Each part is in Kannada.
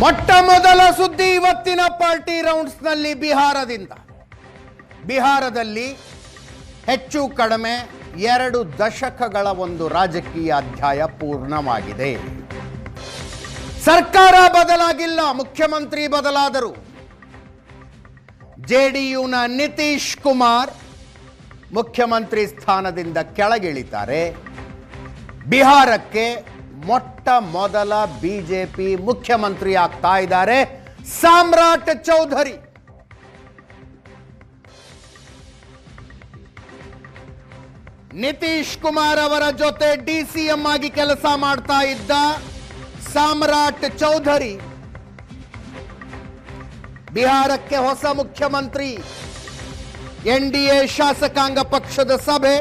ಮೊಟ್ಟ ಮೊದಲ ಸುದ್ದಿ ಇವತ್ತಿನ ಪಾರ್ಟಿ ರೌಂಡ್ಸ್ನಲ್ಲಿ ಬಿಹಾರದಲ್ಲಿ ಹೆಚ್ಚು ಕಡಿಮೆ 2 ದಶಕಗಳ ಒಂದು ರಾಜಕೀಯ ಅಧ್ಯಾಯ ಪೂರ್ಣವಾಗಿದೆ. ಸರ್ಕಾರ ಬದಲಾಗಿಲ್ಲ, ಮುಖ್ಯಮಂತ್ರಿ ಬದಲಾದರು. ಜೆಡಿಯುನ ನಿತೀಶ್ ಕುಮಾರ್ ಮುಖ್ಯಮಂತ್ರಿ ಸ್ಥಾನದಿಂದ ಕೆಳಗಿಳಿತಾರೆ. ಬಿಹಾರಕ್ಕೆ ಮೊಟ್ಟ ಮೊದಲ ಬಿಜೆಪಿ ಮುಖ್ಯಮಂತ್ರಿ ಆಗ್ತಾ ಇದ್ದಾರೆ ಸಾಮ್ರಾಟ್ ಚೌಧರಿ. ನಿತೀಶ್ ಕುಮಾರ್ ಅವರ ಜೊತೆ ಡಿಸಿಎಂ ಆಗಿ ಕೆಲಸ ಮಾಡ್ತಾ ಇದ್ದ ಸಾಮ್ರಾಟ್ ಚೌಧರಿ ಬಿಹಾರಕ್ಕೆ ಹೊಸ ಮುಖ್ಯಮಂತ್ರಿ. ಎನ್ಡಿಎ ಶಾಸಕಾಂಗ ಪಕ್ಷದ ಸಭೆ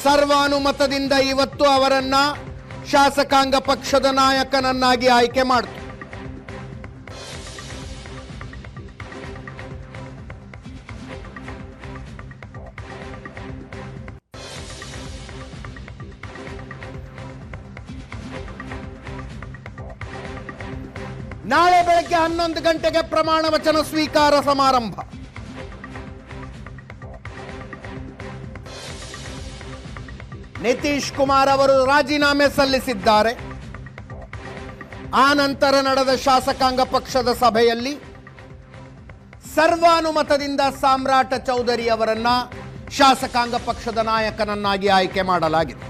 ಸರ್ವಾನುಮತದಿಂದ ಇವತ್ತು ಅವರನ್ನ ಶಾಸಕಾಂಗ ಪಕ್ಷದ ನಾಯಕನನ್ನಾಗಿ ಆಯ್ಕೆ ಮಾಡಿತು. ನಾಳೆ ಬೆಳಗ್ಗೆ 11 ಗಂಟೆಗೆ ಪ್ರಮಾಣ ವಚನ ಸ್ವೀಕಾರ ಸಮಾರಂಭ. ನಿತೀಶ್ ಕುಮಾರ್ ಅವರು ರಾಜೀನಾಮೆ ಸಲ್ಲಿಸಿದ್ದಾರೆ. ಆ ನಂತರ ನಡೆದ ಶಾಸಕಾಂಗ ಪಕ್ಷದ ಸಭೆಯಲ್ಲಿ ಸರ್ವಾನುಮತದಿಂದ ಸಾಮ್ರಾಟ್ ಚೌಧರಿ ಅವರನ್ನ ಶಾಸಕಾಂಗ ಪಕ್ಷದ ನಾಯಕನನ್ನಾಗಿ ಆಯ್ಕೆ ಮಾಡಲಾಗಿದೆ.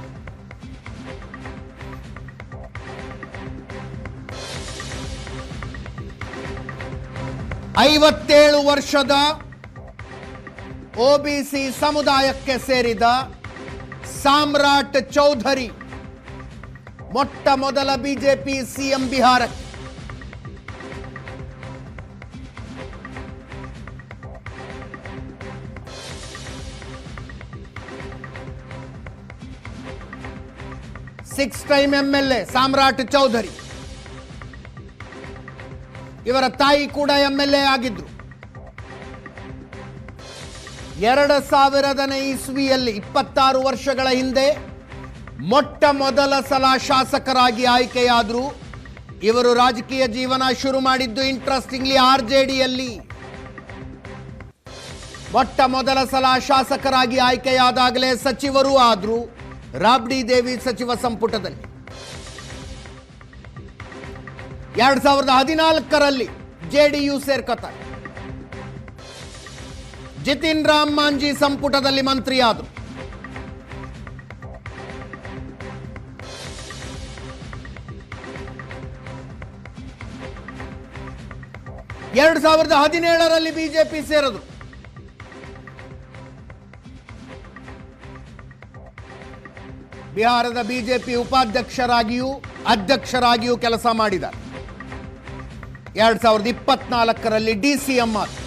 ಐವತ್ತೇಳು ವರ್ಷದ ಒಬಿಸಿ ಸಮುದಾಯಕ್ಕೆ ಸೇರಿದ ಸಾಮ್ರಾಟ್ ಚೌಧರಿ ಮೊಟ್ಟ ಮೊದಲ ಬಿಜೆಪಿ ಸಿಎಂ ಬಿಹಾರಕ್ಕೆ. Six time MLA Samrat Choudhary. ಇವರ ತಾಯಿ ಕೂಡ ಎಂಎಲ್ಎ ಆಗಿದ್ರು. 2000ನೇ ಇಸ್ವಿಯಲ್ಲಿ 26 ವರ್ಷಗಳ ಹಿಂದೆ ಮೊಟ್ಟ ಮೊದಲ ಸಲ ಶಾಸಕರಾಗಿ ಆಯ್ಕೆಯಾದರು. ಇವರು ರಾಜಕೀಯ ಜೀವನ ಶುರು ಮಾಡಿದ್ದು ಇಂಟ್ರೆಸ್ಟಿಂಗ್ಲಿ ಆರ್ಜೆಡಿಯಲ್ಲಿ. ಮೊಟ್ಟ ಮೊದಲ ಸಲ ಶಾಸಕರಾಗಿ ಆಯ್ಕೆಯಾದಾಗಲೇ ಸಚಿವರೂ ಆದರು ರಾಬ್ಡಿ ದೇವಿ ಸಚಿವ ಸಂಪುಟದಲ್ಲಿ. 2014ರಲ್ಲಿ ಜೆಡಿಯು ಸೇರ್ಕೊತಾರೆ. ಜಿತಿನ್ ರಾಮ್ ಮಾಂಜಿ ಸಂಪುಟದಲ್ಲಿ ಮಂತ್ರಿ ಆದರು. 2017ರಲ್ಲಿ ಬಿಜೆಪಿ ಸೇರಿದ್ರು. ಬಿಹಾರದ ಬಿಜೆಪಿ ಉಪಾಧ್ಯಕ್ಷರಾಗಿಯೂ ಅಧ್ಯಕ್ಷರಾಗಿಯೂ ಕೆಲಸ ಮಾಡಿದ್ದಾರೆ. 2024ರಲ್ಲಿ ಡಿಸಿಎಂ ಆದರು.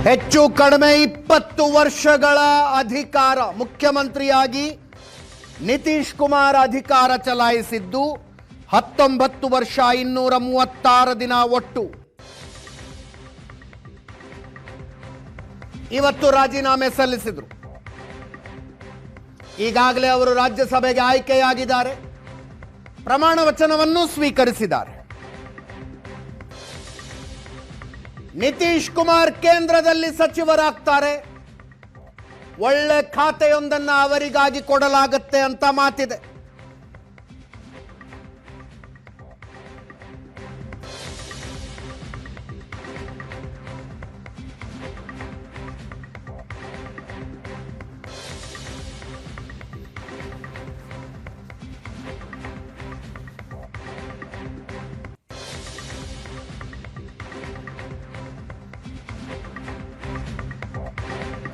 ಹೆಚ್ಚು ಕಡಿಮೆ 20 ವರ್ಷಗಳ ಅಧಿಕಾರ ಮುಖ್ಯಮಂತ್ರಿಯಾಗಿ ನಿತೀಶ್ ಕುಮಾರ್ ಅಧಿಕಾರ ಚಲಾಯಿಸಿದ್ದು 19 ವರ್ಷ 236 ದಿನ ಒಟ್ಟು. ಇವತ್ತು ರಾಜೀನಾಮೆ ಸಲ್ಲಿಸಿದರು. ಈಗಾಗಲೇ ಅವರು ರಾಜ್ಯಸಭೆಗೆ ಆಯ್ಕೆಯಾಗಿದ್ದಾರೆ. ಪ್ರಮಾಣ ವಚನವನ್ನು ಸ್ವೀಕರಿಸಿದ್ದಾರೆ. ನಿತೀಶ್ ಕುಮಾರ್ ಕೇಂದ್ರದಲ್ಲಿ ಸಚಿವರಾಗ್ತಾರೆ. ಒಳ್ಳೆ ಖಾತೆಯೊಂದನ್ನು ಅವರಿಗಾಗಿ ಕೊಡಲಾಗುತ್ತೆ ಅಂತ ಮಾತಿದೆ.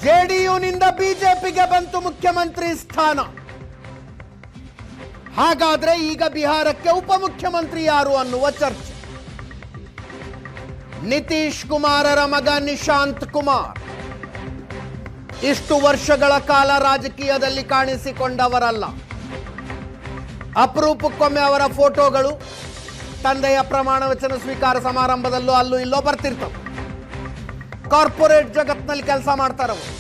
ಜೆಡಿಯುನಿಂದ ಬಿಜೆಪಿಗೆ ಬಂತು ಮುಖ್ಯಮಂತ್ರಿ ಸ್ಥಾನ. ಹಾಗಾದ್ರೆ ಈಗ ಬಿಹಾರಕ್ಕೆ ಉಪಮುಖ್ಯಮಂತ್ರಿ ಯಾರು ಅನ್ನುವ ಚರ್ಚೆ. ನಿತೀಶ್ ಕುಮಾರರ ಮಗ ನಿಶಾಂತ್ ಕುಮಾರ್ ಇಷ್ಟು ವರ್ಷಗಳ ಕಾಲ ರಾಜಕೀಯದಲ್ಲಿ ಕಾಣಿಸಿಕೊಂಡವರಲ್ಲ. ಅಪರೂಪಕ್ಕೊಮ್ಮೆ ಅವರ ಫೋಟೋಗಳು ತಂದೆಯ ಪ್ರಮಾಣ ವಚನ ಸ್ವೀಕಾರ ಸಮಾರಂಭದಲ್ಲೂ ಅಲ್ಲೂ ಇಲ್ಲೋ ಬರ್ತಿರ್ತವೆ. ಕಾರ್ಪೊರೇಟ್ ಜಗತ್ನಲ್ಲಿ ಕೆಲಸ ಮಾಡ್ತಾರವರು.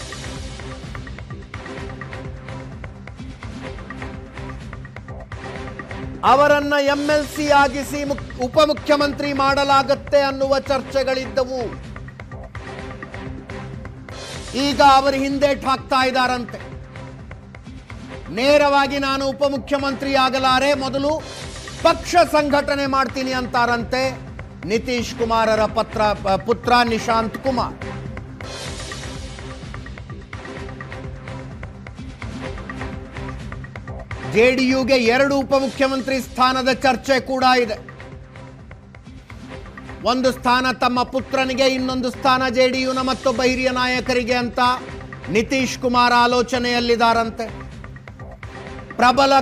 ಅವರನ್ನ MLC ಆಗಿಸಿ ಉಪಮುಖ್ಯಮಂತ್ರಿ ಮಾಡಲಾಗತ್ತೆ ಅನ್ನುವ ಚರ್ಚೆಗಳಿದ್ದವು. ಈಗ ಅವರು ಹಿಂದೇಟು ಹಾಕ್ತಾ ಇದ್ದಾರಂತೆ. ನೇರವಾಗಿ ನಾನು ಉಪಮುಖ್ಯಮಂತ್ರಿ ಆಗಲಾರೆ, ಮೊದಲು ಪಕ್ಷ ಸಂಘಟನೆ ಮಾಡ್ತೀನಿ ಅಂತಾರಂತೆ ನಿತೀಶ್ ಕುಮಾರರ ಪುತ್ರ ನಿಶಾಂತ್ ಕುಮಾರ್. JDUಗೆ 2 ಉಪಮುಖ್ಯಮಂತ್ರಿ ಸ್ಥಾನದ ಚರ್ಚೆ ಕೂಡ ಇದೆ. ಒಂದು ಸ್ಥಾನ ತಮ್ಮ ಪುತ್ರನಿಗೆ, ಇನ್ನೊಂದು ಸ್ಥಾನ JDUನ ಮತ್ತೊಬ್ಬ ಹಿರಿಯ ನಾಯಕರಿಗೆ ಅಂತ ನಿತೀಶ್ ಕುಮಾರ್ ಆಲೋಚನೆಯಲ್ಲಿದ್ದಾರಂತೆ. ಪ್ರಬಲ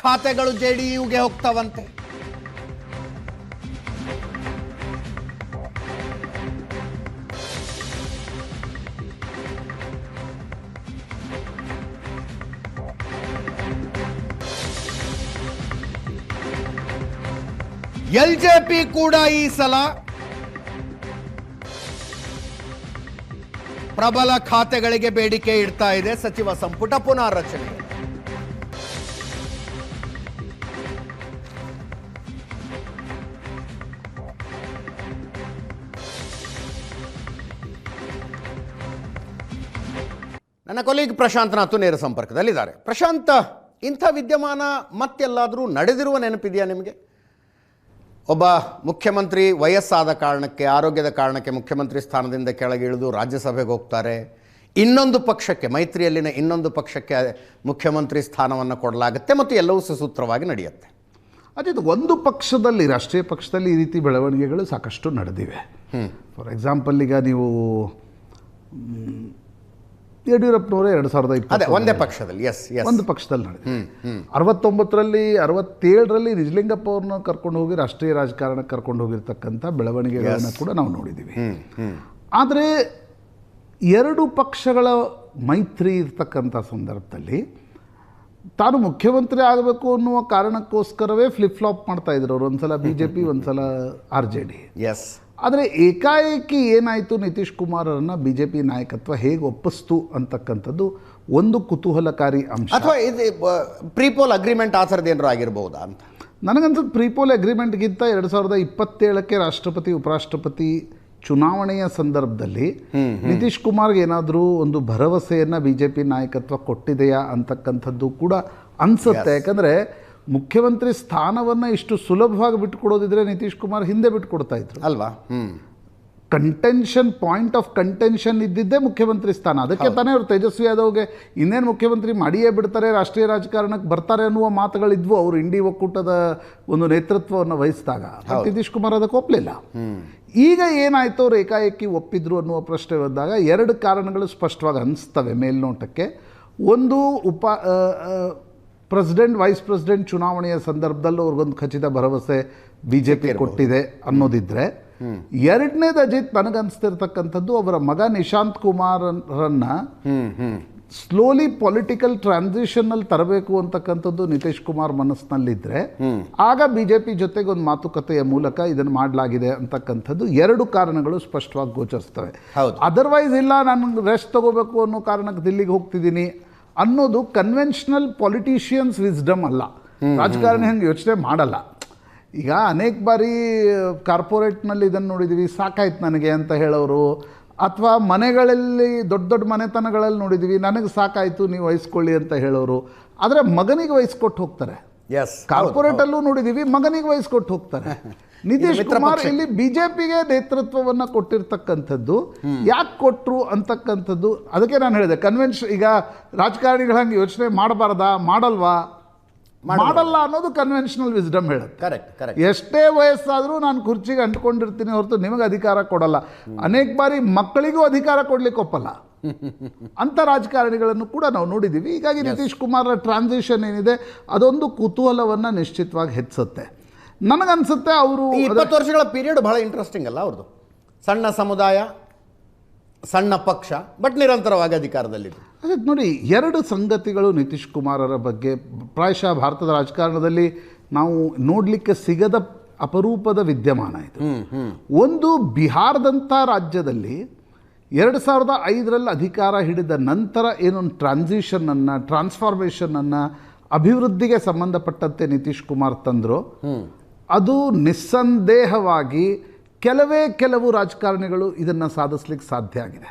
ಖಾತೆಗಳು JDUಗೆ ಹೋಗ್ತವಂತೆ. LJP ಕೂಡ ಈ ಸಲ ಪ್ರಬಲ ಖಾತೆಗಳಿಗೆ ಬೇಡಿಕೆ ಇಡ್ತಾ ಇದೆ. ಸಚಿವ ಸಂಪುಟ ಪುನಾರಚನೆ. ನನ್ನ ಕೊಲೀಗ್ ಪ್ರಶಾಂತ್ ನಾಥು ನೇರ ಸಂಪರ್ಕದಲ್ಲಿದ್ದಾರೆ. ಪ್ರಶಾಂತ್, ಇಂಥ ವಿದ್ಯಮಾನ ಮತ್ತೆಲ್ಲಾದರೂ ನಡೆದಿರುವ ನೆನಪಿದೆಯಾ ನಿಮಗೆ? ಒಬ್ಬ ಮುಖ್ಯಮಂತ್ರಿ ವಯಸ್ಸಾದ ಕಾರಣಕ್ಕೆ, ಆರೋಗ್ಯದ ಕಾರಣಕ್ಕೆ ಮುಖ್ಯಮಂತ್ರಿ ಸ್ಥಾನದಿಂದ ಕೆಳಗಿಳಿದು ರಾಜ್ಯಸಭೆಗೆ ಹೋಗ್ತಾರೆ. ಇನ್ನೊಂದು ಪಕ್ಷಕ್ಕೆ, ಮೈತ್ರಿಯಲ್ಲಿನ ಇನ್ನೊಂದು ಪಕ್ಷಕ್ಕೆ ಮುಖ್ಯಮಂತ್ರಿ ಸ್ಥಾನವನ್ನು ಕೊಡಲಾಗುತ್ತೆ ಮತ್ತು ಎಲ್ಲವೂ ಸುಸೂತ್ರವಾಗಿ ನಡೆಯುತ್ತೆ. ಅದೇ ಒಂದು ಪಕ್ಷದಲ್ಲಿ, ರಾಷ್ಟ್ರೀಯ ಪಕ್ಷದಲ್ಲಿ ಈ ರೀತಿ ಬೆಳವಣಿಗೆಗಳು ಸಾಕಷ್ಟು ನಡೆದಿವೆ. ಫಾರ್ ಎಕ್ಸಾಂಪಲ್, ಈಗ ನೀವು ಯಡಿಯೂರಪ್ಪನವರೇ 2020 ಒಂದೇ ಪಕ್ಷದಲ್ಲಿ ಒಂದು ಪಕ್ಷದಲ್ಲಿ ನಡೆದಿದೆ. 69ರಲ್ಲಿ 67ರಲ್ಲಿ ನಿಜಲಿಂಗಪ್ಪ ಅವ್ರನ್ನ ಕರ್ಕೊಂಡು ಹೋಗಿ ರಾಷ್ಟ್ರೀಯ ರಾಜಕಾರಣಕ್ಕೆ ಕರ್ಕೊಂಡು ಹೋಗಿರ್ತಕ್ಕಂಥ ಬೆಳವಣಿಗೆಗಳನ್ನು ಕೂಡ ನಾವು ನೋಡಿದ್ದೀವಿ. ಆದರೆ 2 ಪಕ್ಷಗಳ ಮೈತ್ರಿ ಇರ್ತಕ್ಕಂಥ ಸಂದರ್ಭದಲ್ಲಿ ತಾನು ಮುಖ್ಯಮಂತ್ರಿ ಆಗಬೇಕು ಅನ್ನುವ ಕಾರಣಕ್ಕೋಸ್ಕರವೇ ಫ್ಲಿಪ್ ಫ್ಲಾಪ್ ಮಾಡ್ತಾ ಇದ್ರು ಅವರು. ಒಂದ್ಸಲ BJP, ಒಂದ್ಸಲ RJD. ಆದರೆ ಏಕಾಏಕಿ ಏನಾಯಿತು, ನಿತೀಶ್ ಕುಮಾರರನ್ನ BJP ನಾಯಕತ್ವ ಹೇಗೆ ಒಪ್ಪಿಸ್ತು ಅಂತಕ್ಕಂಥದ್ದು ಒಂದು ಕುತೂಹಲಕಾರಿ ಅಂಶ. ಅಥವಾ ಇದು ಪ್ರೀಪೋಲ್ ಅಗ್ರಿಮೆಂಟ್ ಆ ಥರದ್ದು ಏನಾರು ಆಗಿರ್ಬೋದಾ ಅಂತ ನನಗನ್ಸುತ್ತೆ. ಪ್ರೀಪೋಲ್ ಅಗ್ರಿಮೆಂಟ್ಗಿಂತ 2027ಕ್ಕೆ ರಾಷ್ಟ್ರಪತಿ ಉಪರಾಷ್ಟ್ರಪತಿ ಚುನಾವಣೆಯ ಸಂದರ್ಭದಲ್ಲಿ ನಿತೀಶ್ ಕುಮಾರ್ಗೆ ಏನಾದರೂ ಒಂದು ಭರವಸೆಯನ್ನು BJP ನಾಯಕತ್ವ ಕೊಟ್ಟಿದೆಯಾ ಅಂತಕ್ಕಂಥದ್ದು ಕೂಡ ಅನಿಸುತ್ತೆ. ಯಾಕಂದರೆ ಮುಖ್ಯಮಂತ್ರಿ ಸ್ಥಾನವನ್ನು ಇಷ್ಟು ಸುಲಭವಾಗಿ ಬಿಟ್ಟುಕೊಡೋದಿದ್ರೆ ನಿತೀಶ್ ಕುಮಾರ್ ಹಿಂದೆ ಬಿಟ್ಟುಕೊಡ್ತಾ ಇದ್ರು ಅಲ್ವಾ. ಪಾಯಿಂಟ್ ಆಫ್ ಕಂಟೆನ್ಷನ್ ಇದ್ದಿದ್ದೇ ಮುಖ್ಯಮಂತ್ರಿ ಸ್ಥಾನ. ಅದಕ್ಕೆ ತಾನೇ ಅವರು ತೇಜಸ್ವಿ ಯಾದವ್ಗೆ ಇನ್ನೇನು ಮುಖ್ಯಮಂತ್ರಿ ಮಾಡಿಯೇ ಬಿಡ್ತಾರೆ, ರಾಷ್ಟ್ರೀಯ ರಾಜಕಾರಣಕ್ಕೆ ಬರ್ತಾರೆ ಅನ್ನುವ ಮಾತುಗಳಿದ್ವು ಅವರು ಇಂಡಿ ಒಕ್ಕೂಟದ ಒಂದು ನೇತೃತ್ವವನ್ನು ವಹಿಸಿದಾಗ. ನಿತೀಶ್ ಕುಮಾರ್ ಅದಕ್ಕೆ ಒಪ್ಪಲಿಲ್ಲ. ಈಗ ಏನಾಯಿತು, ಅವ್ರು ಏಕಾಏಕಿ ಒಪ್ಪಿದ್ರು ಅನ್ನುವ ಪ್ರಶ್ನೆ ಬಂದಾಗ 2 ಕಾರಣಗಳು ಸ್ಪಷ್ಟವಾಗಿ ಅನಿಸ್ತವೆ ಮೇಲ್ನೋಟಕ್ಕೆ. ಒಂದು, ಪ್ರೆಸಿಡೆಂಟ್ ವೈಸ್ ಪ್ರೆಸಿಡೆಂಟ್ ಚುನಾವಣೆಯ ಸಂದರ್ಭದಲ್ಲಿ ಅವ್ರಿಗೊಂದು ಖಚಿತ ಭರವಸೆ BJP ಕೊಟ್ಟಿದೆ ಅನ್ನೋದಿದ್ರೆ, ಎರಡನೇದು ಅಜಿತ್ ನನಗನ್ಸ್ತಿರ್ತಕ್ಕಂಥದ್ದು ಅವರ ಮಗ ನಿಶಾಂತ್ ಕುಮಾರನ್ನ ಸ್ಲೋಲಿ ಪೊಲಿಟಿಕಲ್ ಟ್ರಾನ್ಸಿಷನ್ನಲ್ಲಿ ತರಬೇಕು ಅಂತಕ್ಕಂಥದ್ದು ನಿತೀಶ್ ಕುಮಾರ್ ಮನಸ್ಸಿನಲ್ಲಿದ್ದರೆ ಆಗ BJP ಜೊತೆಗೆ ಒಂದು ಮಾತುಕತೆಯ ಮೂಲಕ ಇದನ್ನು ಮಾಡಲಾಗಿದೆ ಅಂತಕ್ಕಂಥದ್ದು 2 ಕಾರಣಗಳು ಸ್ಪಷ್ಟವಾಗಿ ಗೋಚರಿಸ್ತವೆ. ಅದರ್ವೈಸ್ ಇಲ್ಲ, ನಾನು ರೆಸ್ಟ್ ತಗೋಬೇಕು ಅನ್ನೋ ಕಾರಣಕ್ಕೆ ದಿಲ್ಲಿಗೆ ಹೋಗ್ತಿದ್ದೀನಿ ಅನ್ನೋದು ಕನ್ವೆನ್ಷನಲ್ ಪೊಲಿಟಿಷಿಯನ್ಸ್ ವಿಸ್ಡಮ್ ಅಲ್ಲ. ರಾಜಕಾರಣಿ ಹಂಗೆ ಯೋಚನೆ ಮಾಡಲ್ಲ. ಈಗ ಅನೇಕ ಬಾರಿ ಕಾರ್ಪೊರೇಟ್ನಲ್ಲಿ ಇದನ್ನು ನೋಡಿದ್ದೀವಿ, ಸಾಕಾಯ್ತು ನನಗೆ ಅಂತ ಹೇಳೋರು, ಅಥವಾ ಮನೆಗಳಲ್ಲಿ ದೊಡ್ಡ ದೊಡ್ಡ ಮನೆತನಗಳಲ್ಲಿ ನೋಡಿದ್ದೀವಿ, ನನಗೆ ಸಾಕಾಯಿತು ನೀವು ವಹಿಸ್ಕೊಳ್ಳಿ ಅಂತ ಹೇಳೋರು. ಆದರೆ ಮಗನಿಗೆ ವಹಿಸ್ಕೊಟ್ಟು ಹೋಗ್ತಾರೆ. ಕಾರ್ಪೊರೇಟಲ್ಲೂ ನೋಡಿದ್ದೀವಿ, ಮಗನಿಗೆ ವಹಿಸ್ಕೊಟ್ಟು ಹೋಗ್ತಾರೆ. ನಿತೀಶ್ ಕುಮಾರ್ ಇಲ್ಲಿ BJPಗೆ ನೇತೃತ್ವವನ್ನು ಕೊಟ್ಟಿರ್ತಕ್ಕಂಥದ್ದು ಯಾಕೆ ಕೊಟ್ಟರು ಅಂತಕ್ಕಂಥದ್ದು, ಅದಕ್ಕೆ ನಾನು ಹೇಳಿದೆ ಕನ್ವೆನ್ಷನ್. ಈಗ ರಾಜಕಾರಣಿಗಳು ಹಂಗೆ ಯೋಚನೆ ಮಾಡಬಾರ್ದಾ, ಮಾಡಲ್ಲ ಅನ್ನೋದು ಕನ್ವೆನ್ಷನಲ್ ವಿಸ್ಡಮ್ ಹೇಳುತ್ತೆ. ಕರೆಕ್ಟ್. ಎಷ್ಟೇ ವಯಸ್ಸಾದರೂ ನಾನು ಕುರ್ಚಿಗೆ ಅಂಟ್ಕೊಂಡಿರ್ತೀನಿ ಹೊರತು ನಿಮಗೆ ಅಧಿಕಾರ ಕೊಡಲ್ಲ. ಅನೇಕ ಬಾರಿ ಮಕ್ಕಳಿಗೂ ಅಧಿಕಾರ ಕೊಡ್ಲಿಕ್ಕೆ ಒಪ್ಪಲ್ಲ ಅಂಥ ರಾಜಕಾರಣಿಗಳನ್ನು ಕೂಡ ನಾವು ನೋಡಿದ್ದೀವಿ. ಹೀಗಾಗಿ ನಿತೀಶ್ ಕುಮಾರ್ ಟ್ರಾನ್ಸಿಷನ್ ಏನಿದೆ ಅದೊಂದು ಕುತೂಹಲವನ್ನು ನಿಶ್ಚಿತವಾಗಿ ಹೆಚ್ಚಿಸುತ್ತೆ. ನನಗನ್ಸುತ್ತೆ ಅವರು 20 ವರ್ಷಗಳ ಪೀರಿಯಡ್ ಬಹಳ ಇಂಟ್ರೆಸ್ಟಿಂಗ್ ಅಲ್ಲ ಅವ್ರದ್ದು. ಸಣ್ಣ ಸಮುದಾಯ, ಸಣ್ಣ ಪಕ್ಷ ಬಟ್ ನಿರಂತರವಾಗಿ ಅಧಿಕಾರದಲ್ಲಿದೆ. ಅದೇ ನೋಡಿ, ಎರಡು ಸಂಗತಿಗಳು ನಿತೀಶ್ ಕುಮಾರರ ಬಗ್ಗೆ ಪ್ರಾಯಶಃ ಭಾರತದ ರಾಜಕಾರಣದಲ್ಲಿ ನಾವು ನೋಡಲಿಕ್ಕೆ ಸಿಗದ ಅಪರೂಪದ ವಿದ್ಯಮಾನ ಇದು. ಒಂದು, ಬಿಹಾರದಂಥ ರಾಜ್ಯದಲ್ಲಿ 2005ರಲ್ಲಿ ಅಧಿಕಾರ ಹಿಡಿದ ನಂತರ ಏನೊಂದು ಟ್ರಾನ್ಸ್ಫಾರ್ಮೇಷನನ್ನು ಅಭಿವೃದ್ಧಿಗೆ ಸಂಬಂಧಪಟ್ಟಂತೆ ನಿತೀಶ್ ಕುಮಾರ್ ತಂದರು. ಅದು ನಿಸ್ಸಂದೇಹವಾಗಿ ಕೆಲವು ರಾಜಕಾರಣಿಗಳು ಇದನ್ನು ಸಾಧಿಸ್ಲಿಕ್ಕೆ ಸಾಧ್ಯ ಆಗಿದೆ.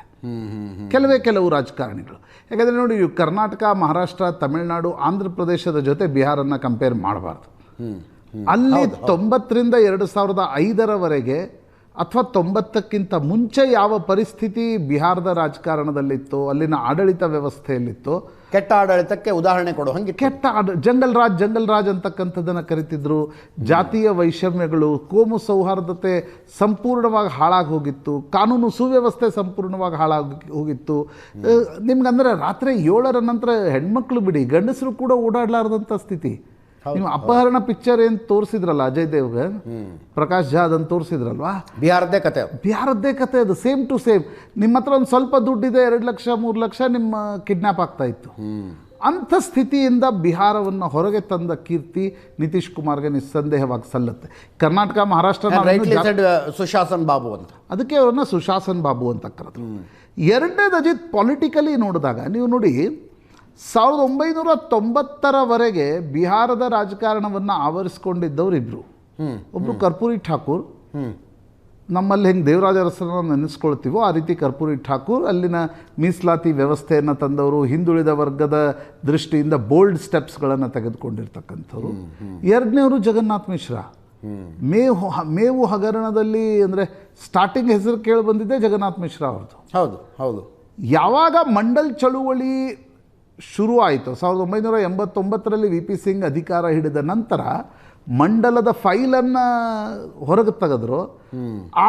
ಕೆಲವು ರಾಜಕಾರಣಿಗಳು, ಯಾಕಂದರೆ ನೋಡಿ, ಕರ್ನಾಟಕ, ಮಹಾರಾಷ್ಟ್ರ, ತಮಿಳುನಾಡು, ಆಂಧ್ರ ಪ್ರದೇಶದ ಜೊತೆ ಬಿಹಾರನ್ನು ಕಂಪೇರ್ ಮಾಡಬಾರ್ದು. ಅಲ್ಲಿ 90ರಿಂದ 2005ರವರೆಗೆ ಅಥವಾ 90ಕ್ಕಿಂತ ಮುಂಚೆ ಯಾವ ಪರಿಸ್ಥಿತಿ ಬಿಹಾರದ ರಾಜಕಾರಣದಲ್ಲಿತ್ತು, ಅಲ್ಲಿನ ಆಡಳಿತ ವ್ಯವಸ್ಥೆಯಲ್ಲಿತ್ತು, ಕೆಟ್ಟ ಆಡಳಿತಕ್ಕೆ ಉದಾಹರಣೆ ಕೊಡೋ ಹಂಗೆ ಜಂಗಲ್ ರಾಜ್ ಅಂತಕ್ಕಂಥದ್ದನ್ನು ಕರಿತಿದ್ರು. ಜಾತೀಯ ವೈಷಮ್ಯಗಳು, ಕೋಮು ಸೌಹಾರ್ದತೆ ಸಂಪೂರ್ಣವಾಗಿ ಹಾಳಾಗಿ ಹೋಗಿತ್ತು, ಕಾನೂನು ಸುವ್ಯವಸ್ಥೆ ಸಂಪೂರ್ಣವಾಗಿ ಹಾಳಾಗಿ ಹೋಗಿತ್ತು. ನಿಮ್ಗಂದ್ರೆ ರಾತ್ರಿ 7ರ ನಂತರ ಹೆಣ್ಮಕ್ಳು ಬಿಡಿ, ಗಂಡಸರು ಕೂಡ ಓಡಾಡಲಾರ್ದಂಥ ಸ್ಥಿತಿ. ನೀವು ಅಪಹರಣ ಪಿಕ್ಚರ್ ಏನು ತೋರಿಸಿದ್ರಲ್ಲ ಅಜಯ್ ದೇವ್ಗನ್, ಪ್ರಕಾಶ್ ಝಾ ಅದನ್ನು ತೋರಿಸಿದ್ರಲ್ವಾ, ಬಿಹಾರದ್ದೇ ಕತೆ ಅದು, ಸೇಮ್ ಟು ಸೇಮ್. ನಿಮ್ಮ ಹತ್ರ ಒಂದು ಸ್ವಲ್ಪ ದುಡ್ಡಿದೆ, 2 ಲಕ್ಷ 3 ಲಕ್ಷ, ನಿಮ್ಮ ಕಿಡ್ನ್ಯಾಪ್ ಆಗ್ತಾ ಇತ್ತು. ಅಂಥ ಸ್ಥಿತಿಯಿಂದ ಬಿಹಾರವನ್ನು ಹೊರಗೆ ತಂದ ಕೀರ್ತಿ ನಿತೀಶ್ ಕುಮಾರ್ಗೆ ನಿಸ್ಸಂದೇಹವಾಗಿ ಸಲ್ಲುತ್ತೆ. ಕರ್ನಾಟಕ, ಮಹಾರಾಷ್ಟ್ರ ಸುಶಾಸನ್ ಬಾಬು ಅಂತ, ಅದಕ್ಕೆ ಅವ್ರನ್ನ ಸುಶಾಸನ್ ಬಾಬು ಅಂತ ಕರೆದ್ರು. ಎರಡನೇದು ಅಜಿತ್, ಪೊಲಿಟಿಕಲಿ ನೋಡಿದಾಗ ನೀವು ನೋಡಿ, 1990ರವರೆಗೆ ಬಿಹಾರದ ರಾಜಕಾರಣವನ್ನು ಆವರಿಸ್ಕೊಂಡಿದ್ದವರು ಇಬ್ಬರು. ಒಬ್ಬರು ಕರ್ಪೂರಿ ಠಾಕೂರ್, ನಮ್ಮಲ್ಲಿ ಹೆಂಗೆ ದೇವರಾಜ ಅರಸರನ್ನ ನೆನೆಸ್ಕೊಳ್ತೀವೋ ಆ ರೀತಿ ಕರ್ಪೂರಿ ಠಾಕೂರ್ ಅಲ್ಲಿನ ಮೀಸಲಾತಿ ವ್ಯವಸ್ಥೆಯನ್ನು ತಂದವರು, ಹಿಂದುಳಿದ ವರ್ಗದ ದೃಷ್ಟಿಯಿಂದ ಬೋಲ್ಡ್ ಸ್ಟೆಪ್ಸ್ಗಳನ್ನು ತೆಗೆದುಕೊಂಡಿರ್ತಕ್ಕಂಥವ್ರು. ಎರಡನೇವರು ಜಗನ್ನಾಥ್ ಮಿಶ್ರಾ. ಮೇವು ಹಗರಣದಲ್ಲಿ ಅಂದರೆ ಸ್ಟಾರ್ಟಿಂಗ್ ಹೆಸರು ಕೇಳಿ ಬಂದಿದ್ದೆ ಜಗನ್ನಾಥ್ ಮಿಶ್ರಾ ಅವ್ರದ್ದು. ಹೌದು. ಯಾವಾಗ ಮಂಡಲ್ ಚಳುವಳಿ ಶುರು ಆಯಿತು 1989ರಲ್ಲಿ ವಿ ಪಿ ಸಿಂಗ್ ಅಧಿಕಾರ ಹಿಡಿದ ನಂತರ ಮಂಡಲದ ಫೈಲನ್ನು ಹೊರಗೆ ತೆಗೆದ್ರು.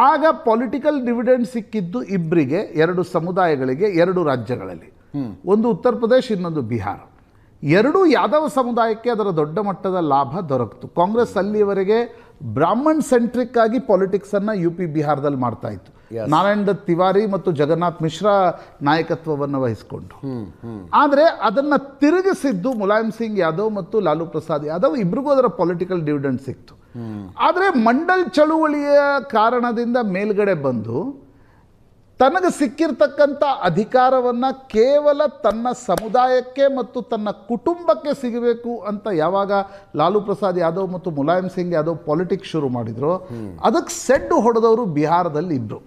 ಆಗ ಪೊಲಿಟಿಕಲ್ ಡಿವಿಡೆಂಡ್ ಸಿಕ್ಕಿದ್ದು ಇಬ್ಬರಿಗೆ, 2 ಸಮುದಾಯಗಳಿಗೆ, 2 ರಾಜ್ಯಗಳಲ್ಲಿ, ಒಂದು ಉತ್ತರ ಪ್ರದೇಶ್, ಇನ್ನೊಂದು ಬಿಹಾರ. 2 ಯಾದವ ಸಮುದಾಯಕ್ಕೆ ಅದರ ದೊಡ್ಡ ಮಟ್ಟದ ಲಾಭ ದೊರಕಿತು. ಕಾಂಗ್ರೆಸ್ ಅಲ್ಲಿಯವರೆಗೆ ಬ್ರಾಹ್ಮಣ್ ಸೆಂಟ್ರಿಕ್ ಆಗಿ ಪಾಲಿಟಿಕ್ಸನ್ನು UP ಬಿಹಾರದಲ್ಲಿ ಮಾಡ್ತಾ ಇತ್ತು. ನಾರಾಯಣ್ ದತ್ ತಿವಾರಿ ಮತ್ತು ಜಗನ್ನಾಥ್ ಮಿಶ್ರಾ ನಾಯಕತ್ವವನ್ನು ವಹಿಸಿಕೊಂಡು. ಆದರೆ ಅದನ್ನು ತಿರುಗಿಸಿದ್ದು ಮುಲಾಯಂ ಸಿಂಗ್ ಯಾದವ್ ಮತ್ತು ಲಾಲು ಪ್ರಸಾದ್ ಯಾದವ್, ಇಬ್ಬರಿಗೂ ಅದರ ಪೊಲಿಟಿಕಲ್ ಡಿವಿಡೆಂಡ್ ಸಿಕ್ತು. ಆದರೆ ಮಂಡಲ್ ಚಳುವಳಿಯ ಕಾರಣದಿಂದ ಮೇಲ್ಗಡೆ ಬಂದು ತನಗೆ ಸಿಕ್ಕಿರ್ತಕ್ಕಂಥ ಅಧಿಕಾರವನ್ನು ಕೇವಲ ತನ್ನ ಸಮುದಾಯಕ್ಕೆ ಮತ್ತು ತನ್ನ ಕುಟುಂಬಕ್ಕೆ ಸಿಗಬೇಕು ಅಂತ ಯಾವಾಗ ಲಾಲು ಪ್ರಸಾದ್ ಯಾದವ್ ಮತ್ತು ಮುಲಾಯಂ ಸಿಂಗ್ ಯಾದವ್ ಪಾಲಿಟಿಕ್ಸ್ ಶುರು ಮಾಡಿದ್ರು, ಅದಕ್ಕೆ ಸೆಡ್ಡು ಹೊಡೆದವರು ಬಿಹಾರದಲ್ಲಿ ಇಬ್ಬರು.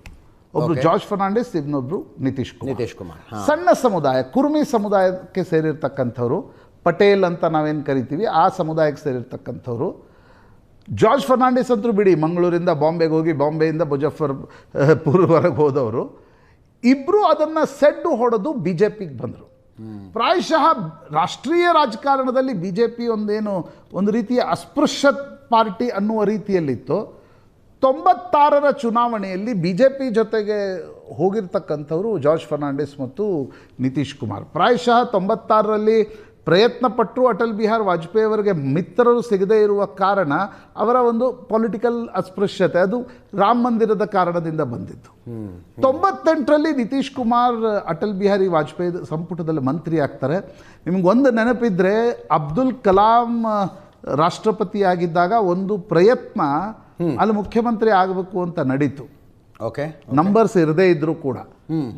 ಒಬ್ಬರು ಜಾರ್ಜ್ ಫರ್ನಾಂಡಿಸ್, ಇನ್ನೊಬ್ಬರು ನಿತೀಶ್ ಕುಮಾರ್. ಸಣ್ಣ ಸಮುದಾಯ, ಕುರ್ಮಿ ಸಮುದಾಯಕ್ಕೆ ಸೇರಿರ್ತಕ್ಕಂಥವ್ರು, ಪಟೇಲ್ ಅಂತ ನಾವೇನು ಕರಿತೀವಿ ಆ ಸಮುದಾಯಕ್ಕೆ ಸೇರಿರ್ತಕ್ಕಂಥವ್ರು. ಜಾರ್ಜ್ ಫರ್ನಾಂಡಿಸ್ ಅಂತೂ ಬಿಡಿ, ಮಂಗಳೂರಿಂದ ಬಾಂಬೆಗೆ ಹೋಗಿ ಬಾಂಬೆಯಿಂದ ಮುಜಫರ್ಪುರ್ವರೆಗೆ ಹೋದವರು. ಇಬ್ಬರು ಅದನ್ನು ಸೆಡ್ಡು ಹೊಡೆದು BJPಗೆ ಬಂದರು. ಪ್ರಾಯಶಃ ರಾಷ್ಟ್ರೀಯ ರಾಜಕಾರಣದಲ್ಲಿ BJP ಒಂದು ರೀತಿಯ ಅಸ್ಪೃಶ್ಯ ಪಾರ್ಟಿ ಅನ್ನುವ ರೀತಿಯಲ್ಲಿತ್ತು. 96ರ ಚುನಾವಣೆಯಲ್ಲಿ BJP ಜೊತೆಗೆ ಹೋಗಿರ್ತಕ್ಕಂಥವರು ಜಾರ್ಜ್ ಫರ್ನಾಂಡಿಸ್ ಮತ್ತು ನಿತೀಶ್ ಕುಮಾರ್. ಪ್ರಾಯಶಃ 96ರಲ್ಲಿ ಪ್ರಯತ್ನ ಪಟ್ಟರು ಅಟಲ್ ಬಿಹಾರ್ ವಾಜಪೇಯಿ ಅವರಿಗೆ ಮಿತ್ರರು ಸಿಗದೇ ಇರುವ ಕಾರಣ ಅವರ ಒಂದು ಪೊಲಿಟಿಕಲ್ ಅಸ್ಪೃಶ್ಯತೆ, ಅದು ರಾಮ ಮಂದಿರದ ಕಾರಣದಿಂದ ಬಂದಿತ್ತು. 98ರಲ್ಲಿ ನಿತೀಶ್ ಕುಮಾರ್ ಅಟಲ್ ಬಿಹಾರಿ ವಾಜಪೇಯಿ ಸಂಪುಟದಲ್ಲಿ ಮಂತ್ರಿ ಆಗ್ತಾರೆ. ನಿಮಗೊಂದು ನೆನಪಿದ್ರೆ, ಅಬ್ದುಲ್ ಕಲಾಂ ರಾಷ್ಟ್ರಪತಿಯಾಗಿದ್ದಾಗ ಒಂದು ಪ್ರಯತ್ನ ಅಲ್ಲಿ ಮುಖ್ಯಮಂತ್ರಿ ಆಗಬೇಕು ಅಂತ ನಡೀತು. ನಂಬರ್ಸ್ ಇರದೇ ಇದ್ರೂ ಕೂಡ,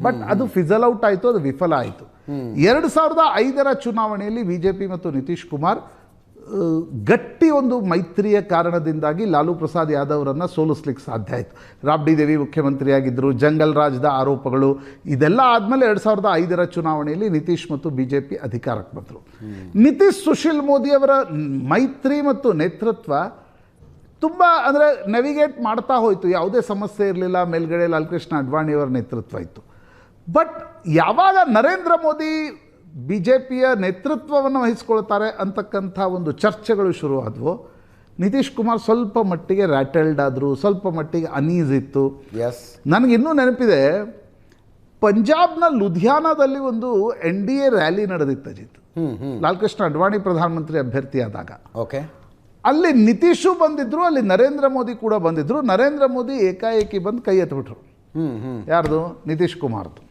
ಬಟ್ ಅದು ಫಿಸಲ್ ಔಟ್ ಆಯಿತು, ಅದು ವಿಫಲ ಆಯಿತು. 2005ರ ಚುನಾವಣೆಯಲ್ಲಿ BJP ಮತ್ತು ನಿತೀಶ್ ಕುಮಾರ್ ಗಟ್ಟಿ ಒಂದು ಮೈತ್ರಿಯ ಕಾರಣದಿಂದಾಗಿ ಲಾಲು ಪ್ರಸಾದ್ ಯಾದವ್ರನ್ನು ಸೋಲಿಸ್ಲಿಕ್ಕೆ ಸಾಧ್ಯ ಆಯಿತು. ರಾಬ್ಡಿ ದೇವಿ ಮುಖ್ಯಮಂತ್ರಿಯಾಗಿದ್ದರು, ಜಂಗಲ್ ರಾಜ್ದ ಆರೋಪಗಳು ಇದೆಲ್ಲ ಆದಮೇಲೆ 2005ರ ಚುನಾವಣೆಯಲ್ಲಿ ನಿತೀಶ್ ಮತ್ತು BJP ಅಧಿಕಾರಕ್ಕೆ ಬಂದರು. ನಿತೀಶ್ ಸುಶೀಲ್ ಮೋದಿಯವರ ಮೈತ್ರಿ ಮತ್ತು ನೇತೃತ್ವ ತುಂಬ ಅಂದರೆ ನೆವಿಗೇಟ್ ಮಾಡ್ತಾ ಹೋಯಿತು, ಯಾವುದೇ ಸಮಸ್ಯೆ ಇರಲಿಲ್ಲ. ಮೇಲ್ಗಡೆ ಲಾಲ್ ಕೃಷ್ಣ ಅಡ್ವಾಣಿಯವರ ನೇತೃತ್ವ ಇತ್ತು. ಬಟ್ ಯಾವಾಗ ನರೇಂದ್ರ ಮೋದಿ BJPಯ ನೇತೃತ್ವವನ್ನು ವಹಿಸ್ಕೊಳ್ತಾರೆ ಅಂತಕ್ಕಂಥ ಒಂದು ಚರ್ಚೆಗಳು ಶುರು ಆದವು, ನಿತೀಶ್ ಕುಮಾರ್ ಸ್ವಲ್ಪ ಮಟ್ಟಿಗೆ ರ್ಯಾಟಲ್ಡ್ ಆದರು, ಸ್ವಲ್ಪ ಮಟ್ಟಿಗೆ ಅನೀಸ್ ಇತ್ತು. ನನಗಿನ್ನೂ ನೆನಪಿದೆ, ಪಂಜಾಬ್ನ ಲುಧಿಯಾನದಲ್ಲಿ ಒಂದು NDA ರ್ಯಾಲಿ ನಡೆದಿತ್ತು ಅಜಿತ್, ಲಾಲ್ ಕೃಷ್ಣ ಅಡ್ವಾಣಿ ಪ್ರಧಾನಮಂತ್ರಿ ಅಭ್ಯರ್ಥಿ ಆದಾಗ. ಅಲ್ಲಿ ನಿತೀಶು ಬಂದಿದ್ದರು, ಅಲ್ಲಿ ನರೇಂದ್ರ ಮೋದಿ ಕೂಡ ಬಂದಿದ್ದರು. ನರೇಂದ್ರ ಮೋದಿ ಏಕಾಏಕಿ ಬಂದು ಕೈ ಎತ್ಬಿಟ್ರು. ಯಾರ್ದು? ನಿತೀಶ್ ಕುಮಾರ್ದು.